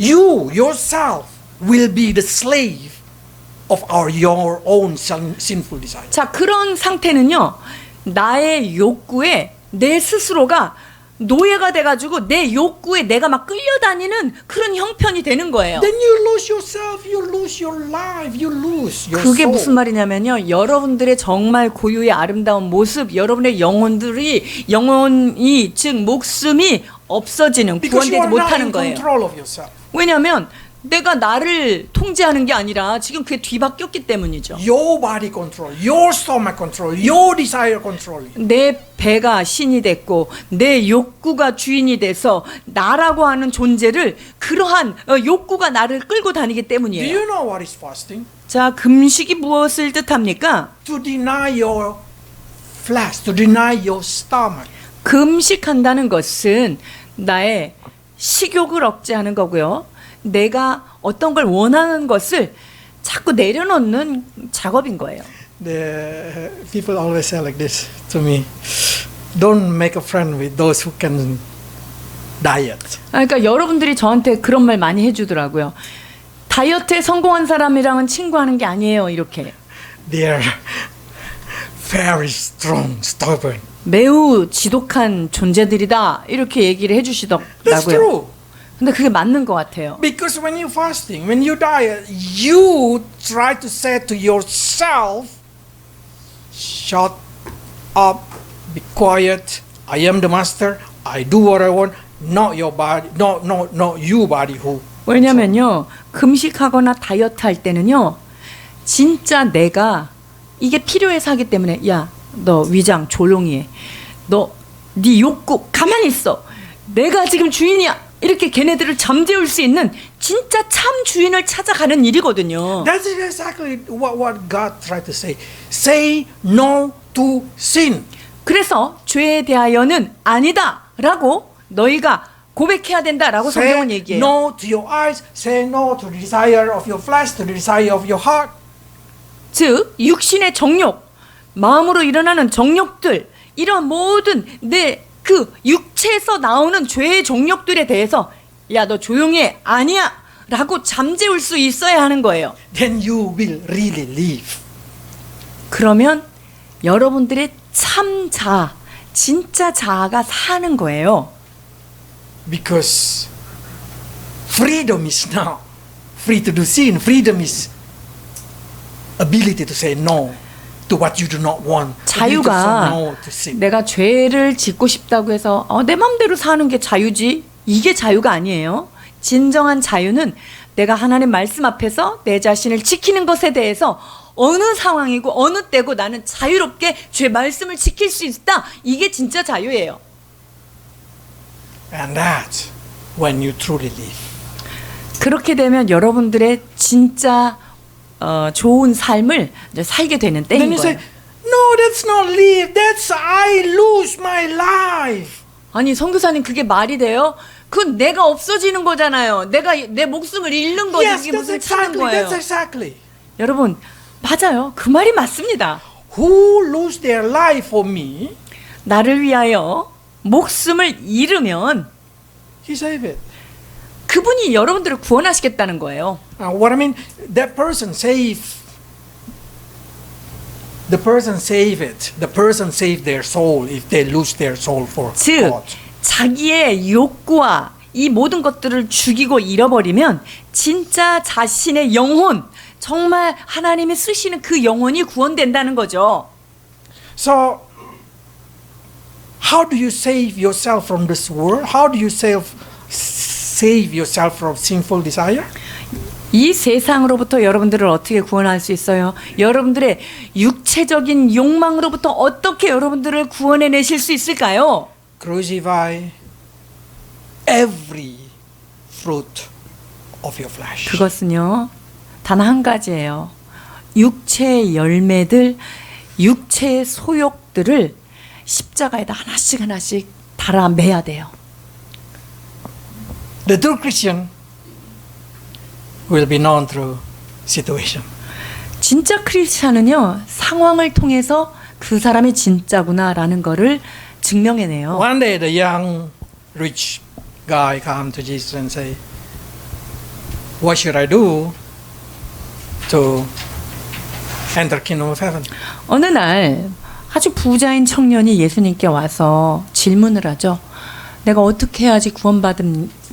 A: you yourself will be the slave of your own sinful desire.
B: 자, 그런 상태는요. 나의 욕구에 내 스스로가 노예가 돼가지고 내 욕구에 내가 막 끌려다니는 그런 형편이 되는 거예요.
A: Then you lose yourself, you lose your life, you lose your
B: 그게
A: soul.
B: 무슨 말이냐면요. 여러분들의 정말 고유의 아름다운 모습, 여러분의 영혼이 즉 목숨이 없어지는,
A: Because
B: 구원되지
A: you are not
B: 못하는
A: in
B: 거예요.
A: control of yourself.
B: 왜냐하면 내가 나를 통제하는 게 아니라 지금 그게 뒤바뀌었기 때문이죠.
A: Your body control, your stomach control, your desire control.
B: 내 배가 신이 됐고 내 욕구가 주인이 돼서 나라고 하는 존재를 그러한 욕구가 나를 끌고 다니기
A: Do
B: 때문이에요.
A: you know what is fasting?
B: 자, 금식이 무엇을 뜻합니까?
A: To deny your flesh, to deny your stomach.
B: 금식한다는 것은 나의 식욕을 억제하는 거고요. 내가 어떤 걸 원하는 것을 자꾸 내려놓는 작업인 거예요.
A: The people always say like this to me. Don't make a friend with those who can diet.
B: 그러니까 여러분들이 저한테 그런 말 많이 해주더라고요. 다이어트에 성공한 사람이랑은 친구하는 게 아니에요. 이렇게.
A: They are very strong, stubborn.
B: 매우 지독한 존재들이다. 이렇게 얘기를
A: That's
B: 해주시더라고요.
A: true.
B: 근데 그게 맞는 것 같아요.
A: Because when you're fasting, when you diet, you try to say to yourself, shut up, be quiet, I am the master, I do what I want, not your body, not you body who.
B: 왜냐면요. 금식하거나 다이어트 할 때는요. 진짜 내가 이게 필요해서 하기 때문에 야, 너 위장 조용히 해. 너 네 욕구 가만히 있어. 내가 지금 주인이야. 이렇게 걔네들을 잠재울 수 있는 진짜 참 주인을 찾아가는 일이거든요.
A: That's exactly what God tried to say. Say no to sin.
B: 그래서 죄에 대하여는 아니다라고 너희가 고백해야 된다라고 성경은
A: Say
B: 얘기해요.
A: no to your eyes. Say no to the desire of your flesh, to the desire of your heart.
B: 즉 육신의 정욕, 마음으로 일어나는 정욕들, 이런 모든 내 그 육체에서 나오는 죄의 정욕들에 대해서 야, 너 조용히 해. 아니야 라고 잠재울 수 있어야 하는 거예요.
A: Then you will really live.
B: 그러면 여러분들의 참 자아, 진짜 자아가 사는 거예요.
A: Because freedom is now free to do sin. Freedom is ability to say no to what you do not want. Ability to say
B: 자유가
A: no to sin.
B: 내가 죄를 짓고 싶다고 해서 내 맘대로 사는 게 자유지, 이게 자유가 아니에요. 진정한 자유는 내가 하나님 말씀 앞에서 내 자신을 지키는 것에 대해서 어느 상황이고 어느 때고 나는 자유롭게 죄 말씀을 지킬 수 있다. 이게 진짜 자유예요.
A: And that's when you truly live.
B: 그렇게 되면 여러분들의 진짜 좋은 삶을 이제 살게 되는
A: Then
B: 때인
A: you say,
B: 거예요.
A: no, that's not live. That's I lose my life.
B: 아니 선교사님 그게 말이 돼요? 그건 내가 없어지는 거잖아요. 내가 내 목숨을 잃는 거지.
A: Yes,
B: 이게
A: that's
B: 무슨 차는
A: exactly.
B: 거예요.
A: That's exactly.
B: 여러분 맞아요. 그 말이 맞습니다.
A: Who lose their life for me,
B: 나를 위하여 목숨을 잃으면
A: He save it.
B: 그분이 여러분들을 구원하시겠다는 거예요.
A: What I mean, that person save. The person save it. The person save their soul if they lose their soul for
B: 즉
A: God.
B: 자기의 욕구와 이 모든 것들을 죽이고 잃어버리면 진짜 자신의 영혼, 정말 하나님이 쓰시는 그 영혼이 구원된다는 거죠.
A: So, how do you save yourself from this world? How do you save yourself from sinful desire?
B: 이 세상으로부터 여러분들을 어떻게 구원할 수 있어요? 여러분들의 육체적인 욕망으로부터 어떻게 여러분들을 구원해내실 수 있을까요?
A: Crucify every fruit of your flesh.
B: 그것은요, 단 한 가지예요. 육체의 열매들, 육체의 소욕들을 십자가에다 하나씩 하나씩 달아 매야 돼요.
A: The true Christian will be known through situation.
B: 진짜 크리스찬은요, 상황을 통해서 그 사람이 진짜구나라는 거를 증명해내요.
A: One day the young rich guy come to Jesus and say, what should I do to enter kingdom of heaven?
B: 어느 날 아주 부자인 청년이 예수님께 와서 질문을 하죠. 내가 어떻게 해야지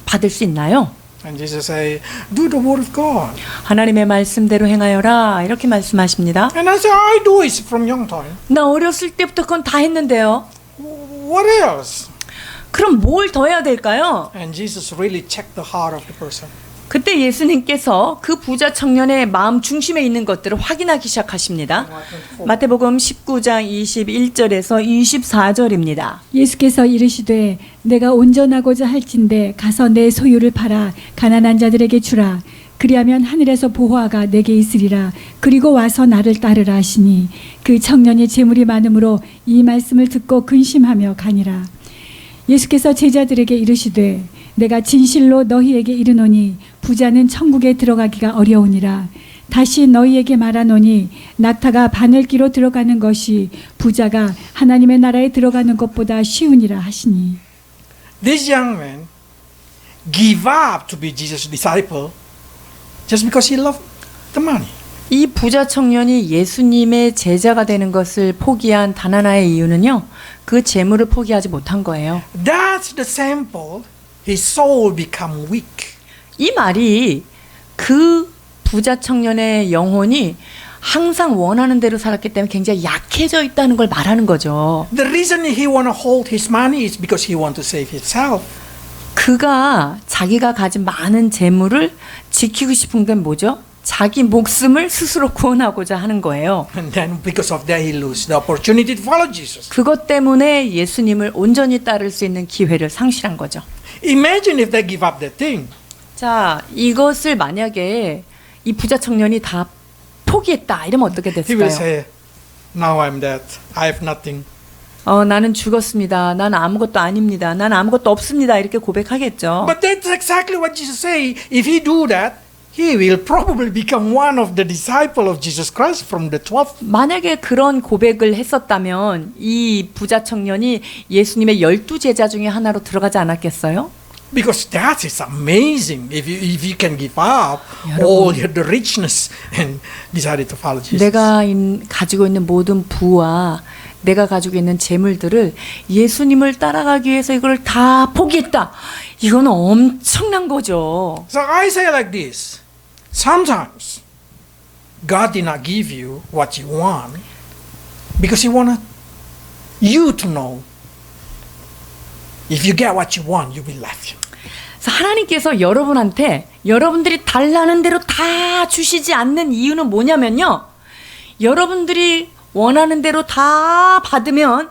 B: 받을 수 있나요?
A: And Jesus say, do the word of God.
B: 하나님의 말씀대로 행하여라 이렇게 말씀하십니다.
A: And I say, I do it from young time.
B: 나 어렸을 때부터 그건 다 했는데요.
A: What else?
B: 그럼 뭘 더 해야 될까요?
A: And Jesus really checked the heart of the person.
B: 그때 예수님께서 그 부자 청년의 마음 중심에 있는 것들을 확인하기 시작하십니다. 마태복음 19장 21절에서 24절입니다.
C: 예수께서 이르시되 내가 온전하고자 할진대 가서 내 소유를 팔아 가난한 자들에게 주라. 그리하면 하늘에서 보화가 내게 있으리라. 그리고 와서 나를 따르라 하시니 그 청년이 재물이 많음으로 이 말씀을 듣고 근심하며 가니라. 예수께서 제자들에게 이르시되 내가 진실로 너희에게 이르노니 부자는 천국에 들어가기가 어려우니라. 다시 너희에게 말하노니 낙타가 바늘기로 들어가는 것이 부자가 하나님의 나라에 들어가는 것보다 쉬우니라 하시니.
A: This young man gave up to be Jesus' disciple just because he loved the money.
B: 이 부자 청년이 예수님의 제자가 되는 것을 포기한 단 하나의 이유는요. 그 재물을 포기하지 못한 거예요.
A: That's the sample. His soul become weak.
B: 이 말이 그 부자 청년의 영혼이 항상 원하는 대로 살았기 때문에 굉장히 약해져 있다는 걸 말하는 거죠.
A: The reason he want to hold his money is because he want to save himself.
B: 그가 자기가 가진 많은 재물을 지키고 싶은 게 뭐죠? 자기 목숨을 스스로 구원하고자 하는 거예요.
A: And then because of that he lose the opportunity to follow Jesus.
B: 그것 때문에 예수님을 온전히 따를 수 있는 기회를 상실한 거죠.
A: Imagine if they give up that thing.
B: 자, 이것을 만약에 이 부자 청년이 다 포기했다 이러면 어떻게
A: He will
B: 됐을까요?
A: say, now I'm dead. I have nothing.
B: 나는 죽었습니다. 난 아무것도 아닙니다. 난 아무것도 없습니다. 이렇게 고백하겠죠.
A: But that's exactly what Jesus say. If he do that, he will probably become one of the disciple of Jesus Christ from the 12.
B: 만약에 그런 고백을 했었다면 이 부자 청년이 예수님의 12제자 중에 하나로 들어가지 않았겠어요?
A: Because that is amazing. If you can give up all the richness and decided to follow Jesus.
B: 내가 가지고 있는 모든 부와 내가 가지고 있는 재물들을 예수님을 따라가기 위해서 이걸 다 포기했다. 이건 엄청난 거죠.
A: So I say like this. Sometimes God did not give you what you want because He wanted you to know if you get what you want, you will laugh.
B: 그래서 하나님께서 여러분한테 여러분들이 달라는 대로 다 주시지 않는 이유는 뭐냐면요. 여러분들이 원하는 대로 다 받으면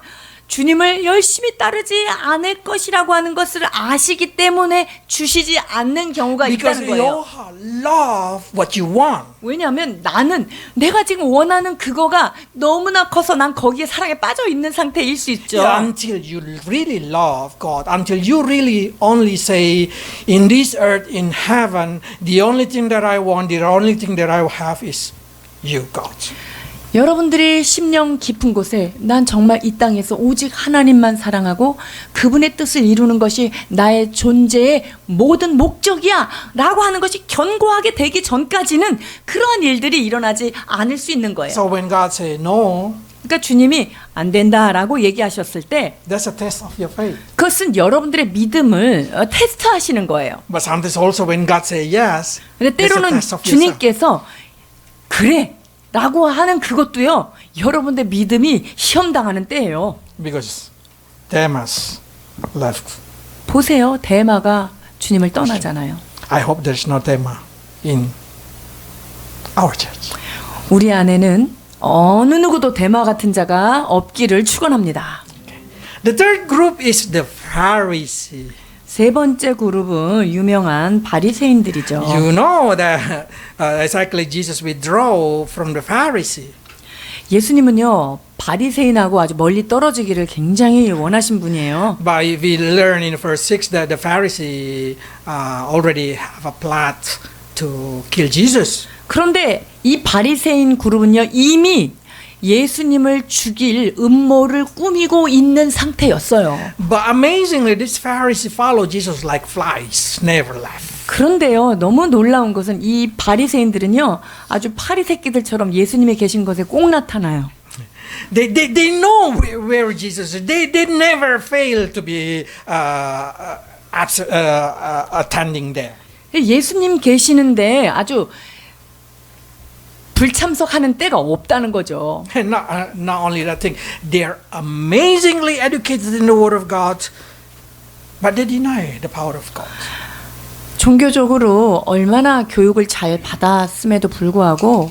B: 주님을 열심히 따르지 않을 것이라고 하는 것을 아시기 때문에 주시지 않는 경우가
A: Because
B: 있다는 거예요.
A: you love what you want.
B: 왜냐하면 나는 내가 지금 원하는 그거가 너무나 커서 난 거기에 사랑에 빠져 있는 상태일 수 있죠.
A: Yeah, until you really love God, until you really only say, in this earth, in heaven, the only thing that I want, the only thing that I have is you, God.
B: 여러분들이 심령 깊은 곳에 난 정말 이 땅에서 오직 하나님만 사랑하고 그분의 뜻을 이루는 것이 나의 존재의 모든 목적이야 라고 하는 것이 견고하게 되기 전까지는 그러한 일들이 일어나지 않을 수 있는 거예요.
A: So when God say no,
B: 그러니까 주님이 안 된다라고 얘기하셨을 때
A: that's a test of your faith.
B: 그것은 여러분들의 믿음을 테스트하시는 거예요.
A: But sometimes also when God say yes,
B: 근데
A: that's a
B: 때로는
A: test of yourself.
B: 주님께서 그래 라고 하는 그것도요 여러분들 믿음이 시험당하는 때예요.
A: Because Demas left.
B: 보세요, 데마가 주님을 떠나잖아요.
A: I hope there's no Dema in our church.
B: 우리 안에는 어느 누구도 데마 같은 자가 없기를 축원합니다.
A: The third group is the Pharisee.
B: 세 번째 그룹은 유명한 바리새인들이죠.
A: You know that exactly Jesus withdrew from the Pharisee.
B: 예수님은요 바리새인하고 아주 멀리 떨어지기를 굉장히 원하신 분이에요.
A: But we learn in verse 6 that the Pharisee already have a plot to kill Jesus.
B: 그런데 이 바리새인 그룹은요 이미 예수님을 죽일 음모를 꾸미고 있는 상태였어요.
A: But amazingly, this Pharisee followed Jesus like flies, never left.
B: 그런데요 너무 놀라운 것은 이 바리새인들은요 아주 파리 새끼들처럼 예수님이 계신 곳에 꼭 나타나요.
A: They know where Jesus is. They never fail to be attending there.
B: 예수님 계시는데 아주 불참석하는 때가 없다는 거죠.
A: And not only that thing, they're amazingly educated in the Word of God, but they deny the power of God.
B: 종교적으로 얼마나 교육을 잘 받았음에도 불구하고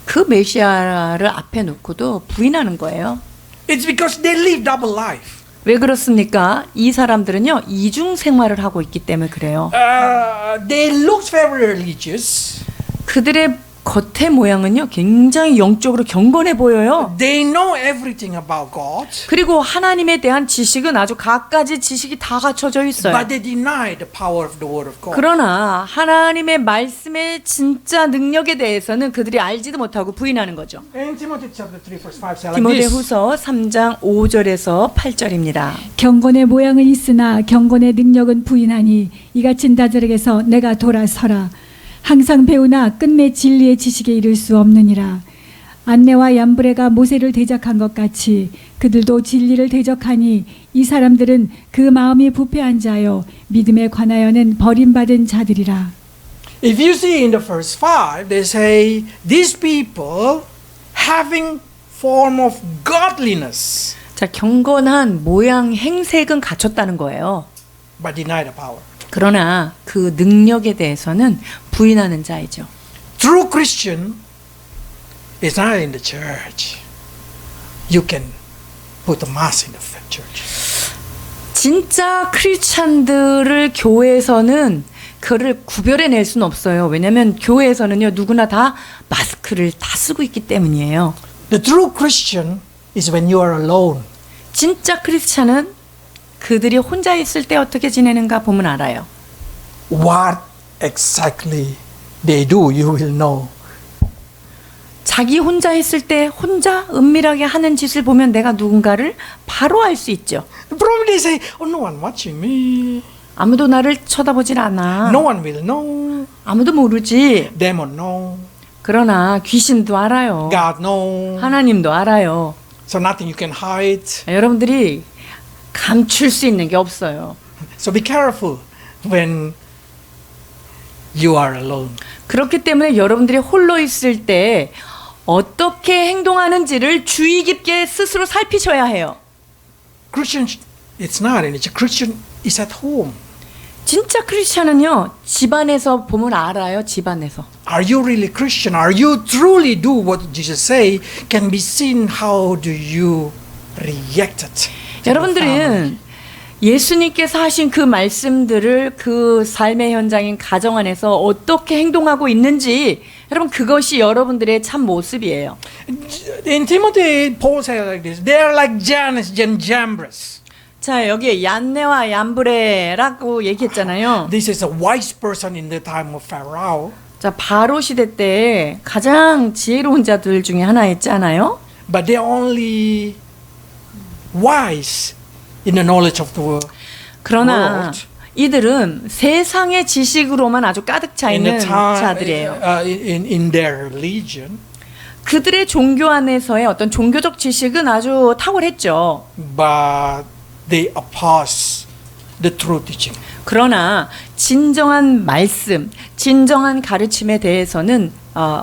B: 그 메시아를 앞에 놓고도 부인하는 거예요.
A: It's because they live double life.
B: 왜 그렇습니까? 이 사람들은요 이중 생활을 하고 있기 때문에 그래요.
A: They look very religious.
B: 그들의 겉의 모양은요 굉장히 영적으로 경건해 보여요.
A: They know everything about God.
B: 그리고 하나님에 대한 지식은 아주 갖가지 지식이 다 갖춰져 있어요.
A: But they deny the power of the Word of God.
B: 그러나 하나님의 말씀의 진짜 능력에 대해서는 그들이 알지도 못하고 부인하는 거죠.
A: In Timothy chapter 3 verse 5 says like this.
B: 디모데후서 3장 5절에서 8절입니다.
C: 경건의 모양은 있으나 경건의 능력은 부인하니 이 같은 자들에게서 내가 돌아서라. 항상 배우나 끝내 진리의 지식에 이를 수 없느니라. 안내와 얌브레가 모세를 대적한 것 같이 그들도 진리를 대적하니 이 사람들은 그 마음이 부패한 자요 믿음에 관하여는 버림받은 자들이라.
A: If you see in the verse 5, they say these people having form of godliness,
B: 자, 경건한 모양 행색은 갖췄다는 거예요.
A: but deny the power.
B: 그러나 그 능력에 대해서는 부인하는 자이죠.
A: True Christian is not in the church. You can put a mass in the church.
B: 진짜 크리스찬들을 교회에서는 그를 구별해낼 수는 없어요. 왜냐하면 교회에서는요 누구나 다 마스크를 다 쓰고 있기 때문이에요.
A: The true Christian is when you are alone.
B: 진짜 크리스찬은 그들이 혼자 있을 때 어떻게 지내는가 보면 알아요.
A: What exactly they do, you will know.
B: 자기 혼자 있을 때 혼자 은밀하게 하는 짓을 보면 내가 누군가를 바로 알 수 있죠.
A: Probably they say, oh, no one watching me.
B: 아무도 나를 쳐다보질 않아.
A: No one will know.
B: 아무도 모르지.
A: Demon know.
B: 그러나 귀신도 알아요.
A: God know.
B: 하나님도 알아요.
A: So nothing you can hide.
B: 여러분들이 감출 수 있는 게 없어요.
A: So be careful when you are alone.
B: 그렇기 때문에 여러분들이 홀로 있을 때 어떻게 행동하는지를 주의 깊게 스스로 살피셔야 해요.
A: Christian, it's not in it. Christian is at home.
B: 진짜 크리스찬은요 집안에서 보면 알아요. 집안에서.
A: Are you really Christian? Are you truly do what Jesus say? Can be seen how do you reacted.
B: 여러분들은 예수님께서 하신 그 말씀들을 그 삶의 현장인 가정 안에서 어떻게 행동하고 있는지 여러분 그것이 여러분들의 참 모습이에요.
A: In Timothy, Paul said like this. They are like Jannes and Jambres.
B: 자 여기 얀네와 얀브레라고 얘기했잖아요.
A: This is a wise person in the time of Pharaoh.
B: 자 바로 시대 때 가장 지혜로운 자들 중에 하나였잖아요.
A: But they are only wise in the knowledge of the world.
B: 그러나
A: world.
B: 이들은 세상의 지식으로만 아주 가득 차 있는 자들이에요.
A: In their religion.
B: 그들의 종교 안에서의 어떤 종교적 지식은 아주 탁월했죠.
A: But they oppose the true teaching.
B: 그러나 진정한 말씀, 진정한 가르침에 대해서는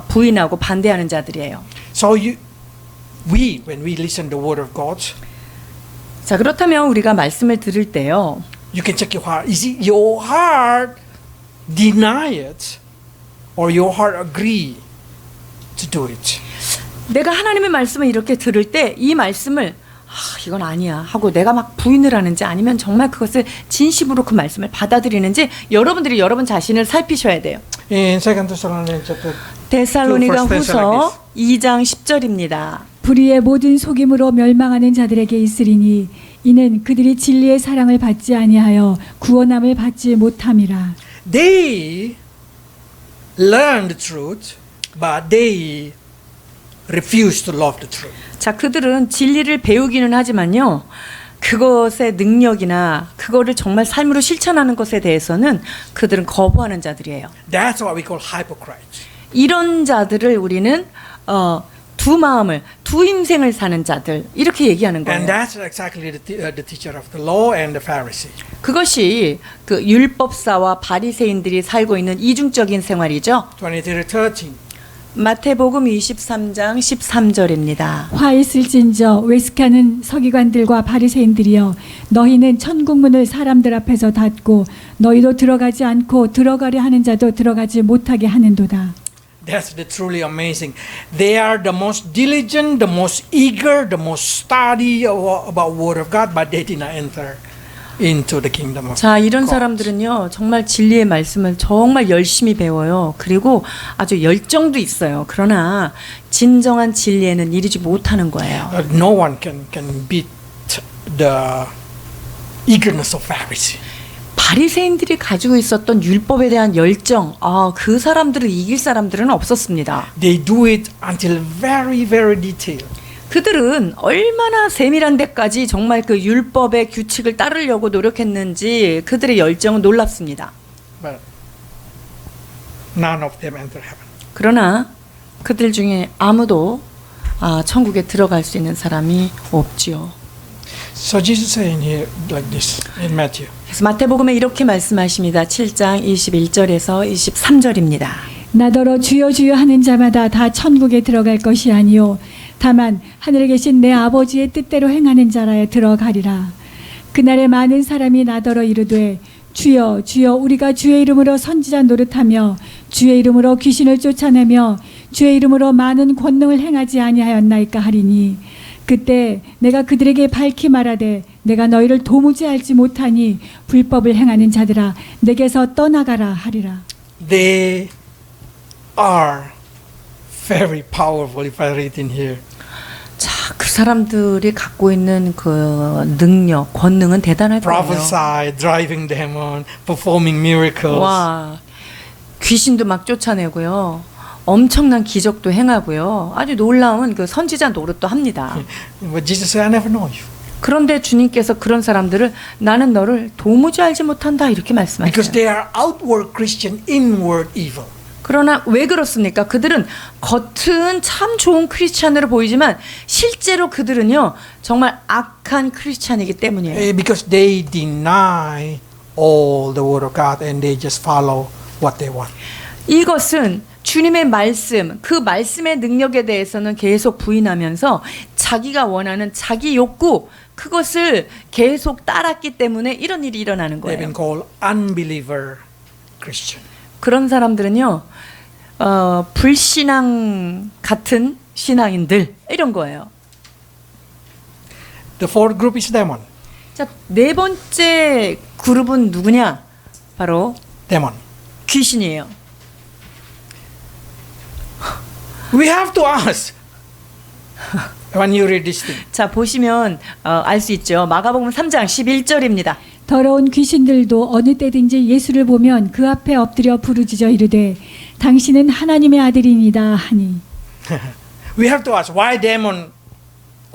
B: 부인하고 반대하는 자들이에요.
A: So when we listen to the word of God,
B: 자 그렇다면 우리가 말씀을 들을 때요.
A: you can check your heart. Is it your heart deny it, or your heart agree to do it?
B: 내가 하나님의 말씀을 이렇게 들을 때 이 말씀을 이건 아니야 하고 내가 막 부인을 하는지 아니면 정말 그것을 진심으로 그 말씀을 받아들이는지 여러분들이 여러분 자신을 살피셔야 돼요.
A: In 2 Thessalonians chapter
B: 데살로니가
A: Two, first
B: 후서 2장 10절입니다.
C: 불의의 모든 속임으로 멸망하는 자들에게 있으리니 이는 그들이 진리의 사랑을 받지 아니하여 구원함을 받지 못함이라.
A: They learn the truth, but they refuse to love the truth.
B: 자, 그들은 진리를 배우기는 하지만요. 그것의 능력이나 그거를 정말 삶으로 실천하는 것에 대해서는 그들은 거부하는 자들이에요.
A: That's what we call hypocrites.
B: 이런 자들을 우리는 두 마음을, 두 인생을 사는 자들 이렇게 얘기하는
A: And
B: 거예요.
A: that's exactly the teacher of the law and the Pharisee.
B: 그것이 그 율법사와 바리새인들이 살고 있는 이중적인 생활이죠.
A: 23:13.
B: 마태복음 23장 13절입니다.
C: 화 있을진저 외식하는 서기관들과 바리새인들이여 너희는 천국문을 사람들 앞에서 닫고 너희도 들어가지 않고 들어가려 하는 자도 들어가지 못하게 하는도다.
A: That's the truly amazing. They are the most diligent, the most eager, the most study about Word of God, but they did not enter into the kingdom of
B: 자, 이런
A: God.
B: 사람들은요, 정말 진리의 말씀을 정말 열심히 배워요. 그리고 아주 열정도 있어요. 그러나 진정한 진리에는 이르지 못하는 거예요.
A: No one can beat the eagerness of Pharisee.
B: 바리새인들이 가지고 있었던 율법에 대한 열정, 그 사람들을 이길 사람들은 없었습니다.
A: They do it until very, very detailed.
B: 그들은 얼마나 세밀한 데까지 정말 그 율법의 규칙을 따르려고 노력했는지 그들의 열정은 놀랍습니다.
A: But none of them enter heaven.
B: 그러나 그들 중에 아무도 천국에 들어갈 수 있는 사람이 없지요.
A: So Jesus is saying here like this in Matthew.
B: 그래서 마태복음에 이렇게 말씀하십니다. 7장 21절에서 23절입니다.
C: 나더러 주여 주여 하는 자마다 다 천국에 들어갈 것이 아니요 다만 하늘에 계신 내 아버지의 뜻대로 행하는 자라에 들어가리라. 그날에 많은 사람이 나더러 이르되 주여 주여 우리가 주의 이름으로 선지자 노릇하며 주의 이름으로 귀신을 쫓아내며 주의 이름으로 많은 권능을 행하지 아니하였나이까 하리니 그때 내가 그들에게 밝히 말하되 내가 너희를 도무지 알지 못하니 불법을 행하는 자들아 내게서 떠나가라 하리라.
A: They are very powerful if I read in here.
B: 자, 그 사람들이 갖고 있는 그 능력, 권능은 대단하더라고요.
A: Prophesy, driving demon, performing miracles.
B: 와, 귀신도 막 쫓아내고요. 엄청난 기적도 행하고요. 아주 놀라운 그 선지자 노릇도 합니다.
A: But Jesus said, I never know you.
B: 그런데 주님께서 그런 사람들을 나는 너를 도무지 알지 못한다 이렇게
A: Because
B: 말씀하셨어요.
A: they are outward Christian, inward evil.
B: 그러나 왜 그렇습니까? 그들은 겉은 참 좋은 크리스찬으로 보이지만 실제로 그들은요 정말 악한 크리스찬이기 때문이에요.
A: Because they deny all the word of God and they just follow what they want.
B: 이것은 주님의 말씀, 그 말씀의 능력에 대해서는 계속 부인하면서 자기가 원하는 자기 욕구, 그것을 계속 따랐기 때문에 이런 일이 일어나는
A: They've
B: 거예요.
A: been called unbeliever Christian.
B: 그런 사람들은요, 불신앙 같은 신앙인들, 이런 거예요.
A: The fourth group is demon.
B: 자, 네 번째 그룹은 누구냐? 바로
A: Demon.
B: 귀신이에요.
A: We have to ask when you read this thing.
B: 자, 보시면 알 수 있죠. 마가복음 3장 11절입니다.
C: 더러운 귀신들도 어느 때든지 예수를 보면 그 앞에 엎드려 부르짖어 이르되 당신은 하나님의 아들이니다 하니.
A: We have to ask why demon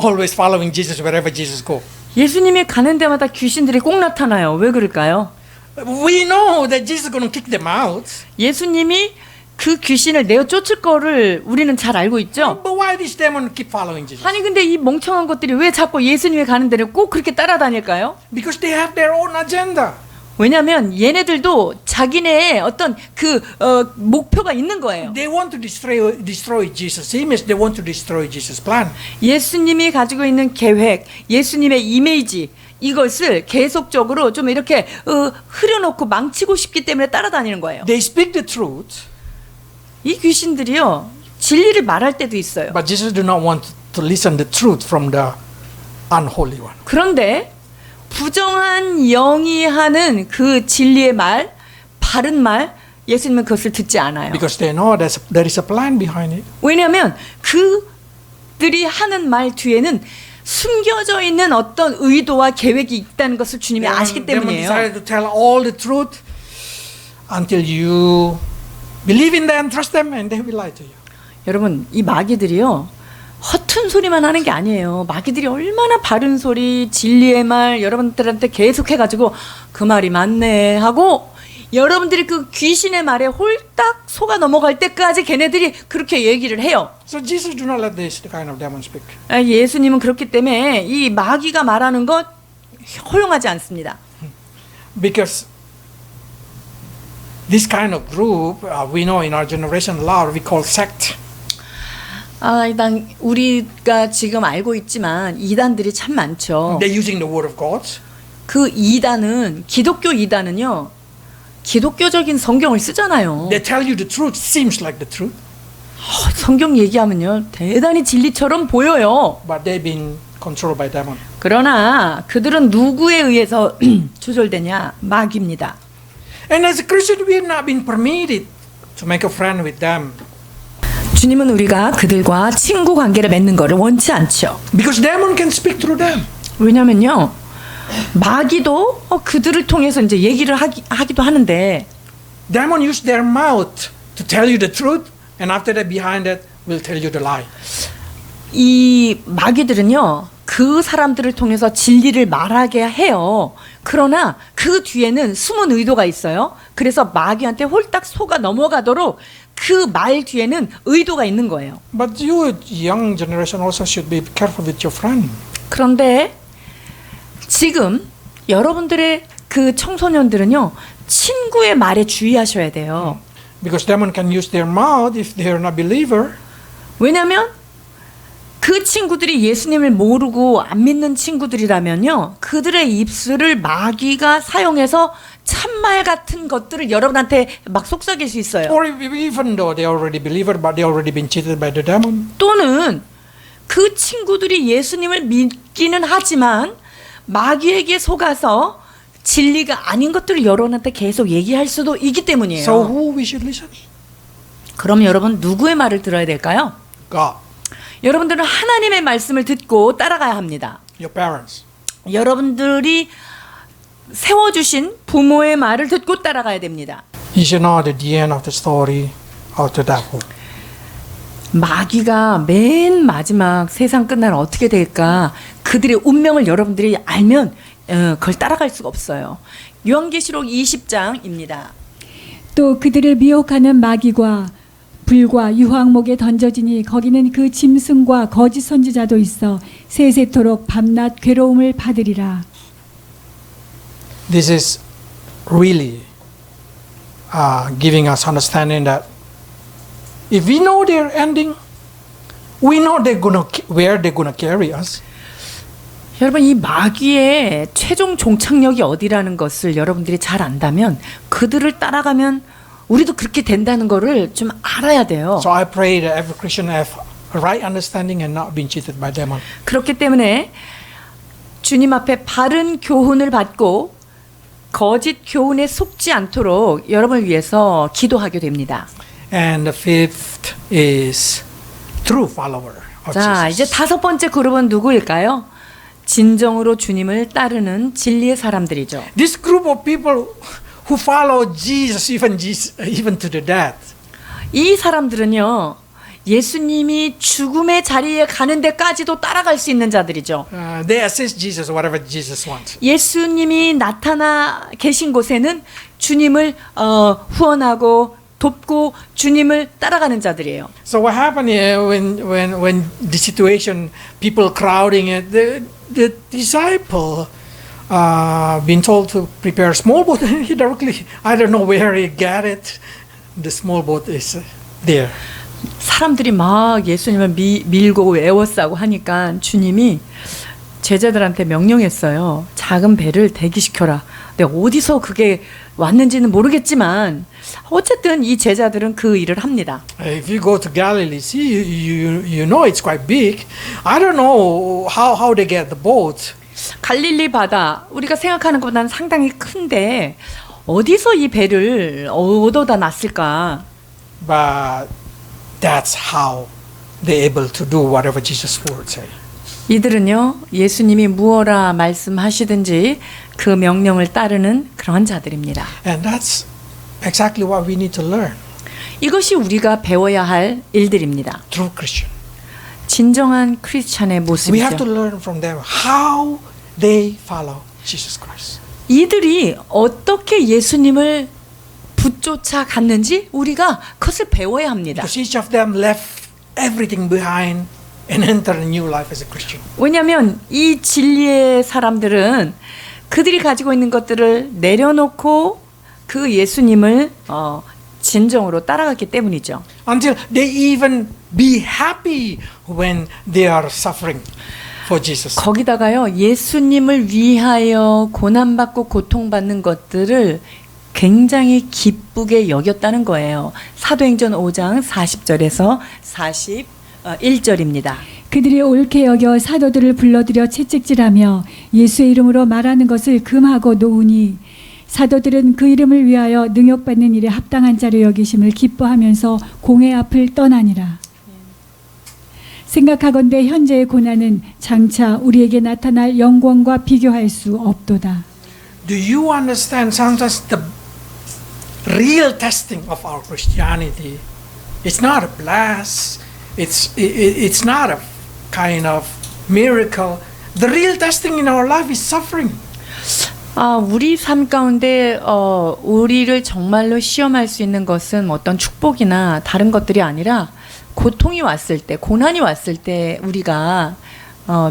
A: always following Jesus wherever Jesus go.
B: 예수님이 가는 데마다 귀신들이 꼭 나타나요. 왜 그럴까요?
A: We know that Jesus is going to kick them out.
B: 예수님이 그 귀신을 내어 쫓을 거를 우리는 잘 알고 있죠.
A: But why this demon keep following Jesus?
B: 아니 근데 이 멍청한 것들이 왜 자꾸 예수님이 가는 데를 꼭 그렇게 따라다닐까요?
A: Because they have their own agenda.
B: 왜냐하면 얘네들도 자기네의 어떤 그 목표가 있는 거예요.
A: They want to destroy Jesus' image. They want to destroy Jesus' plan.
B: 예수님이 가지고 있는 계획, 예수님의 이미지 이것을 계속적으로 좀 이렇게 흐려놓고 망치고 싶기 때문에 따라다니는 거예요.
A: They speak the truth,
B: 이 귀신들이요 진리를 말할 때도 있어요.
A: but Jesus do not want to listen the truth from the unholy one.
B: 그런데 부정한 영이 하는 그 진리의 말, 바른 말, 예수님은 그것을 듣지 않아요.
A: Because they know there is a plan behind it.
B: 왜냐하면 그 그들이 하는 말 뒤에는 숨겨져 있는 어떤 의도와 계획이 있다는 것을 주님이 아시기
A: Demon
B: 때문이에요.
A: decided to tell all the truth until you believe in them, trust them, and they will lie to you.
B: 여러분, 이 마귀들이요, 허튼 소리만 하는 게 아니에요. 마귀들이 얼마나 바른 소리, 진리의 말 여러분들한테 계속 해가지고 그 말이 맞네 하고 여러분들이 그 귀신의 말에 홀딱 속아 넘어갈 때까지 걔네들이 그렇게 얘기를 해요.
A: So Jesus do not let this kind of demon speak.
B: 예수님은 그렇기 때문에 이 마귀가 말하는 것 허용하지 않습니다.
A: Because this kind of group, we know in our generation a lot, we call sect.
B: 일단 우리가 지금 알고 있지만 이단들이 참 많죠.
A: They're using the word of God.
B: 그 이단은 기독교 이단은요. 기독교적인 성경을 쓰잖아요.
A: They tell you the truth, seems like the truth,
B: 성경 얘기하면요. 대단히 진리처럼 보여요.
A: but they've been controlled by demon.
B: 그러나 그들은 누구에 의해서 조절되냐? 마귀입니다.
A: And as a Christian, we have not been permitted to make a friend with them.
B: 주님은 우리가 그들과 친구 관계를 맺는 것을 원치 않죠.
A: Because demon can speak through them.
B: 왜냐면요. 마귀도 그들을 통해서 이제 얘기를 하기도 하는데
A: Demon use their mouth to tell you the truth, and after that, behind that, will tell you the lie.
B: 이 마귀들은요. 그 사람들을 통해서 진리를 말하게 해요. 그러나 그 뒤에는 숨은 의도가 있어요. 그래서 마귀한테 홀딱 속아 넘어가도록 그 말 뒤에는 의도가 있는 거예요.
A: But you, young generation, also should be careful with your friend.
B: 그런데 지금 여러분들의 그 청소년들은요. 친구의 말에 주의하셔야 돼요.
A: Because demon can use their mouth if they are not believer.
B: 왜냐하면 그 친구들이 예수님을 모르고 안 믿는 친구들이라면요. 그들의 입술을 마귀가 사용해서 참말 같은 것들을 여러분한테 막 속삭일 수 있어요.
A: Or even though they are already believer, but they already been cheated by the demon.
B: 또는 그 친구들이 예수님을 믿기는 하지만 마귀에게 속아서 진리가 아닌 것들을 여러분한테 계속 얘기할 수도 있기 때문이에요.
A: So who we should listen?
B: 그럼 여러분 누구의 말을 들어야 될까요?
A: God,
B: 여러분들은 하나님의 말씀을 듣고 따라가야 합니다.
A: your parents.
B: 여러분들이 세워주신 부모의 말을 듣고 따라가야 됩니다.
A: You should know that the end of the story of the devil.
B: 마귀가 맨 마지막 세상 끝날 어떻게 될까 그들의 운명을 여러분들이 알면 그걸 따라갈 수가 없어요. 요한계시록 20장입니다.
C: 또 그들을 미혹하는 마귀과 불과 유황목에 던져지니 거기는 그 짐승과 거짓 선지자도 있어 세세토록 밤낮 괴로움을 받으리라.
A: This is really giving us understanding that if we know their ending, we know where they're gonna carry us.
B: 여러분 이 마귀의 최종 종착역이 어디라는 것을 여러분들이 잘 안다면 그들을 따라가면 우리도 그렇게 된다는 거를 좀 알아야 돼요.
A: So I pray that every Christian have a right understanding and not being cheated by demon.
B: 그렇기 때문에 주님 앞에 바른 교훈을 받고 거짓 교훈에 속지 않도록 여러분을 위해서 기도하게 됩니다.
A: And the fifth is true follower of
B: 자,
A: Jesus.
B: 이제 다섯 번째 그룹은 누구일까요? 진정으로 주님을 따르는 진리의 사람들이죠.
A: This group of people who follow Jesus even to the death.
B: 이 사람들은요. 예수님이 죽음의 자리에 가는 데까지도 따라갈 수 있는 자들이죠.
A: They assist Jesus whatever Jesus wants.
B: 예수님이 나타나 계신 곳에는 주님을 후원하고 돕고 주님을 따라가는 자들이에요.
A: So what happened here when the situation, people crowding it, the disciple been told to prepare a small boat. He directly, I don't know where he got it. The small boat is there.
B: 사람들이 막 예수님을 밀고 에워싸고 하니까 주님이 제자들한테 명령했어요. 작은 배를 대기시켜라. 근데 어디서 그게 왔는지는 모르겠지만 어쨌든 이 제자들은 그 일을 합니다.
A: If you go to Galilee, see, you know it's quite big. I don't know how they get the boat.
B: 갈릴리 바다 우리가 생각하는 것보다는 상당히 큰데 어디서 이 배를 얻어다 놨을까?
A: But that's how they're able to do whatever Jesus' word say.
B: 이들은요, 예수님이 무엇라 말씀하시든지 그 명령을 따르는 그런 자들입니다.
A: And that's exactly what we need to learn.
B: 이것이 우리가 배워야 할 일들입니다.
A: True Christian.
B: 진정한 크리스찬의
A: We have to
B: 모습이죠.
A: learn from them how they follow Jesus Christ.
B: 이들이 어떻게 예수님을 붙쫓아 갔는지 우리가 그것을 배워야 합니다.
A: Because each of them left everything behind and entered a new life as a Christian.
B: 왜냐하면 이 진리의 사람들은 그들이 가지고 있는 것들을 내려놓고 그 예수님을 진정으로 따라갔기 때문이죠.
A: Until they even be happy when they are suffering for Jesus.
B: 거기다가요, 예수님을 위하여 고난받고 고통받는 것들을 굉장히 기쁘게 여겼다는 거예요. 사도행전 5장 40절에서 41절입니다.
C: 그들이 옳게 여겨 사도들을 불러들여 채찍질하며 예수의 이름으로 말하는 것을 금하고 놓으니 사도들은 그 이름을 위하여 능욕받는 일에 합당한 자로 여기심을 기뻐하면서 공회 앞을 떠나니라. 생각하건대 현재의 고난은 장차 우리에게 나타날 영광과 비교할 수 없도다.
A: Do you understand sometimes the real testing of our Christianity? It's not a blast. It's not a kind of miracle. The real testing in our life is suffering.
B: 우리 삶 가운데 우리를 정말로 시험할 수 있는 것은 어떤 축복이나 다른 것들이 아니라 고통이 왔을 때, 고난이 왔을 때 우리가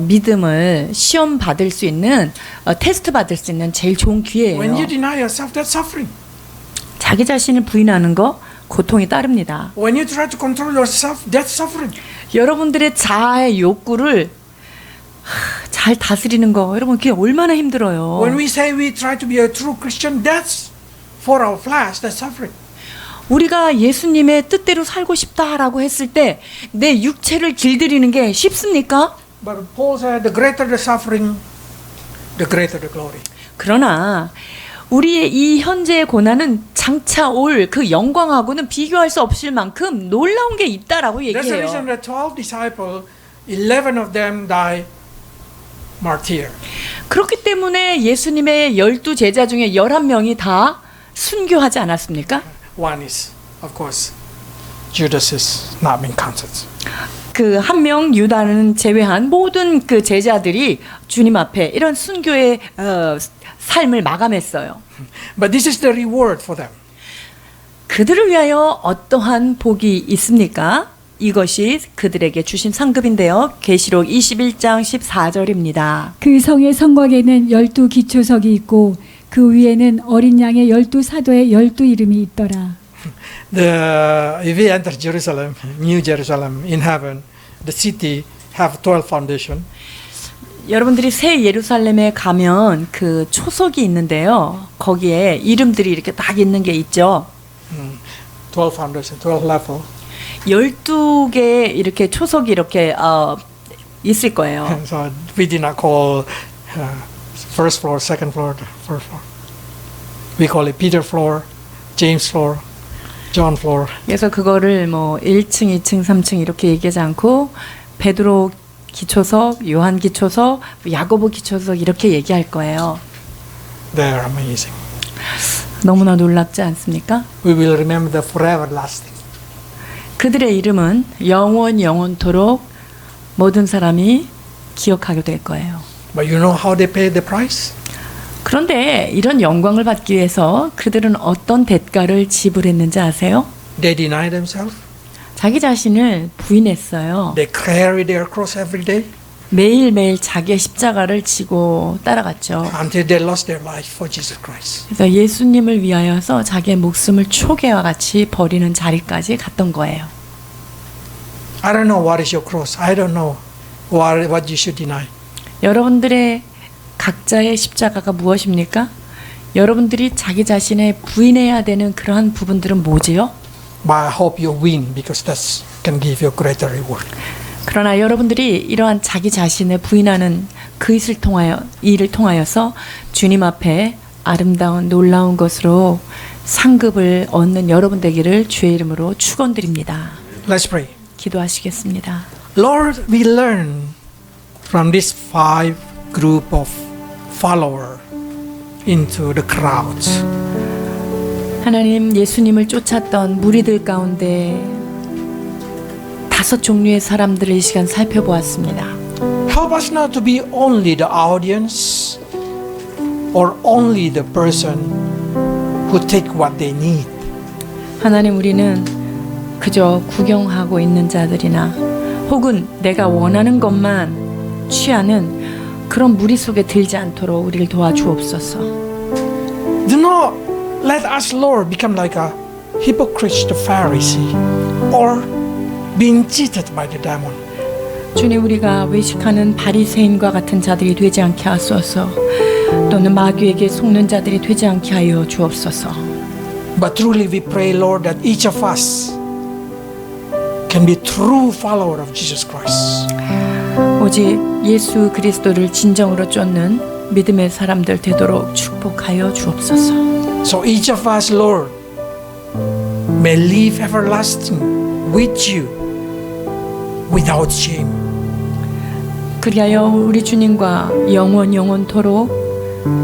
B: 믿음을 시험 받을 수 있는, 테스트 받을 수 있는 제일 좋은 기회예요.
A: When you deny yourself, that's suffering.
B: 자기 자신을 부인하는 거 고통이 따릅니다.
A: When you try to control yourself, that's suffering.
B: 여러분들의 자아의 욕구를 잘 다스리는 거, 여러분 그게 얼마나 힘들어요.
A: When we say we try to be a true Christian, that's for our flesh, that's suffering.
B: 우리가 예수님의 뜻대로 살고 싶다라고 했을 때 내 육체를 길들이는 게 쉽습니까?
A: But Paul said, the greater the suffering, the greater the glory.
B: 그러나 우리의 이 현재의 고난은 장차 올 그 영광하고는 비교할 수 없을 만큼 놀라운 게 있다라고
A: That's the reason
B: 얘기해요.
A: the 12 disciples, 11 of them die martyr.
B: 그렇기 때문에 예수님의 12제자 중에 11명이 다 순교하지 않았습니까?
A: One is, of course, Judas is not been counted.
B: 그 한 명 유다는 제외한 모든 그 제자들이 주님 앞에 이런 순교의 삶을 마감했어요.
A: But this is the reward for them.
B: 그들을 위하여 어떠한 복이 있습니까? 이것이 그들에게 주신 상급인데요. 계시록 21장 14절입니다.
C: 그 성의 성곽에는 12 기초석이 있고 그 위에는 어린 양의 12 사도의 12 이름이 있더라.
A: If we enter Jerusalem, New Jerusalem in heaven, the city have 12 foundation.
B: 여러분들이 새 예루살렘에 가면 그 초석이 있는데요. 거기에 이름들이 이렇게 딱 있는 게 있죠.
A: 12 foundation, 12 level.
B: 12개의 이렇게 초석이 이렇게 있을 거예요.
A: So we did not call first floor, second floor, first floor. We call it Peter floor, James floor, John floor.
B: 그래서 그거를 뭐 1층, 2층, 3층 이렇게 얘기하지 않고 베드로 기초석, 요한 기초석, 야고보 기초석 이렇게 얘기할 거예요.
A: They are amazing.
B: 너무나 놀랍지 않습니까?
A: We will remember the forever lasting.
B: 그들의 이름은 영원토록 모든 사람이 기억하게 될 거예요.
A: But you know how they paid the price?
B: 그런데 이런 영광을 받기 위해서 그들은 어떤 대가를 지불했는지 아세요?
A: They deny themselves.
B: 자기 자신을 부인했어요.
A: They carry their cross every day
B: 매일매일 자기의 십자가를 지고 따라갔죠.
A: until they lost their life for Jesus Christ.
B: 그래서 예수님을 위하여서 자기의 목숨을 초계와 같이 버리는 자리까지 갔던 거예요.
A: I don't know what is your cross. I don't know what you should deny.
B: 여러분들의 각자의 십자가가 무엇입니까? 여러분들이 자기 자신의 부인해야 되는 그러한 부분들은 뭐지요?
A: But I hope you win because that can give you greater reward.
B: 그러나 여러분들이 이러한 자기 자신을 부인하는 그 일을 통하여서 주님 앞에 아름다운 놀라운 것으로 상급을 얻는 여러분 되기를 주의 이름으로 축원드립니다.
A: Let's pray.
B: 기도하시겠습니다.
A: Lord, we learn from this 5 group of follower into the crowds.
B: 하나님, 예수님을 쫓았던 무리들 가운데 5 종류의 사람들을 이 시간 살펴보았습니다.
A: Help us not to be only the audience or only the person who take what they need.
B: 하나님, 우리는 그저 구경하고 있는 자들이나 혹은 내가 원하는 것만 취하는 그런 무리 속에 들지 않도록 우리를 도와주옵소서.
A: Do not let us, Lord, become like a hypocrite, the Pharisee, or being cheated by the demon.
B: 주님, 우리가 외식하는 바리새인과 같은 자들이 되지 않게 하소서. 또는 마귀에게 속는 자들이 되지 않게 하여 주옵소서.
A: But truly we pray, Lord, that each of us can be true follower of Jesus Christ.
B: 오직 예수 그리스도를 진정으로 쫓는 믿음의 사람들 되도록 축복하여 주옵소서.
A: So each of us, Lord, may live everlasting with you without shame.
B: 그리하여 우리 주님과 영원토록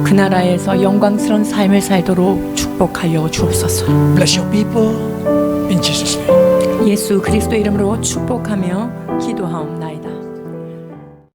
B: 그 나라에서 영광스러운 삶을 살도록 축복하여 주옵소서.
A: Bless your people in Jesus' name.
B: 예수 그리스도 이름으로 축복하며 기도하옵나이다.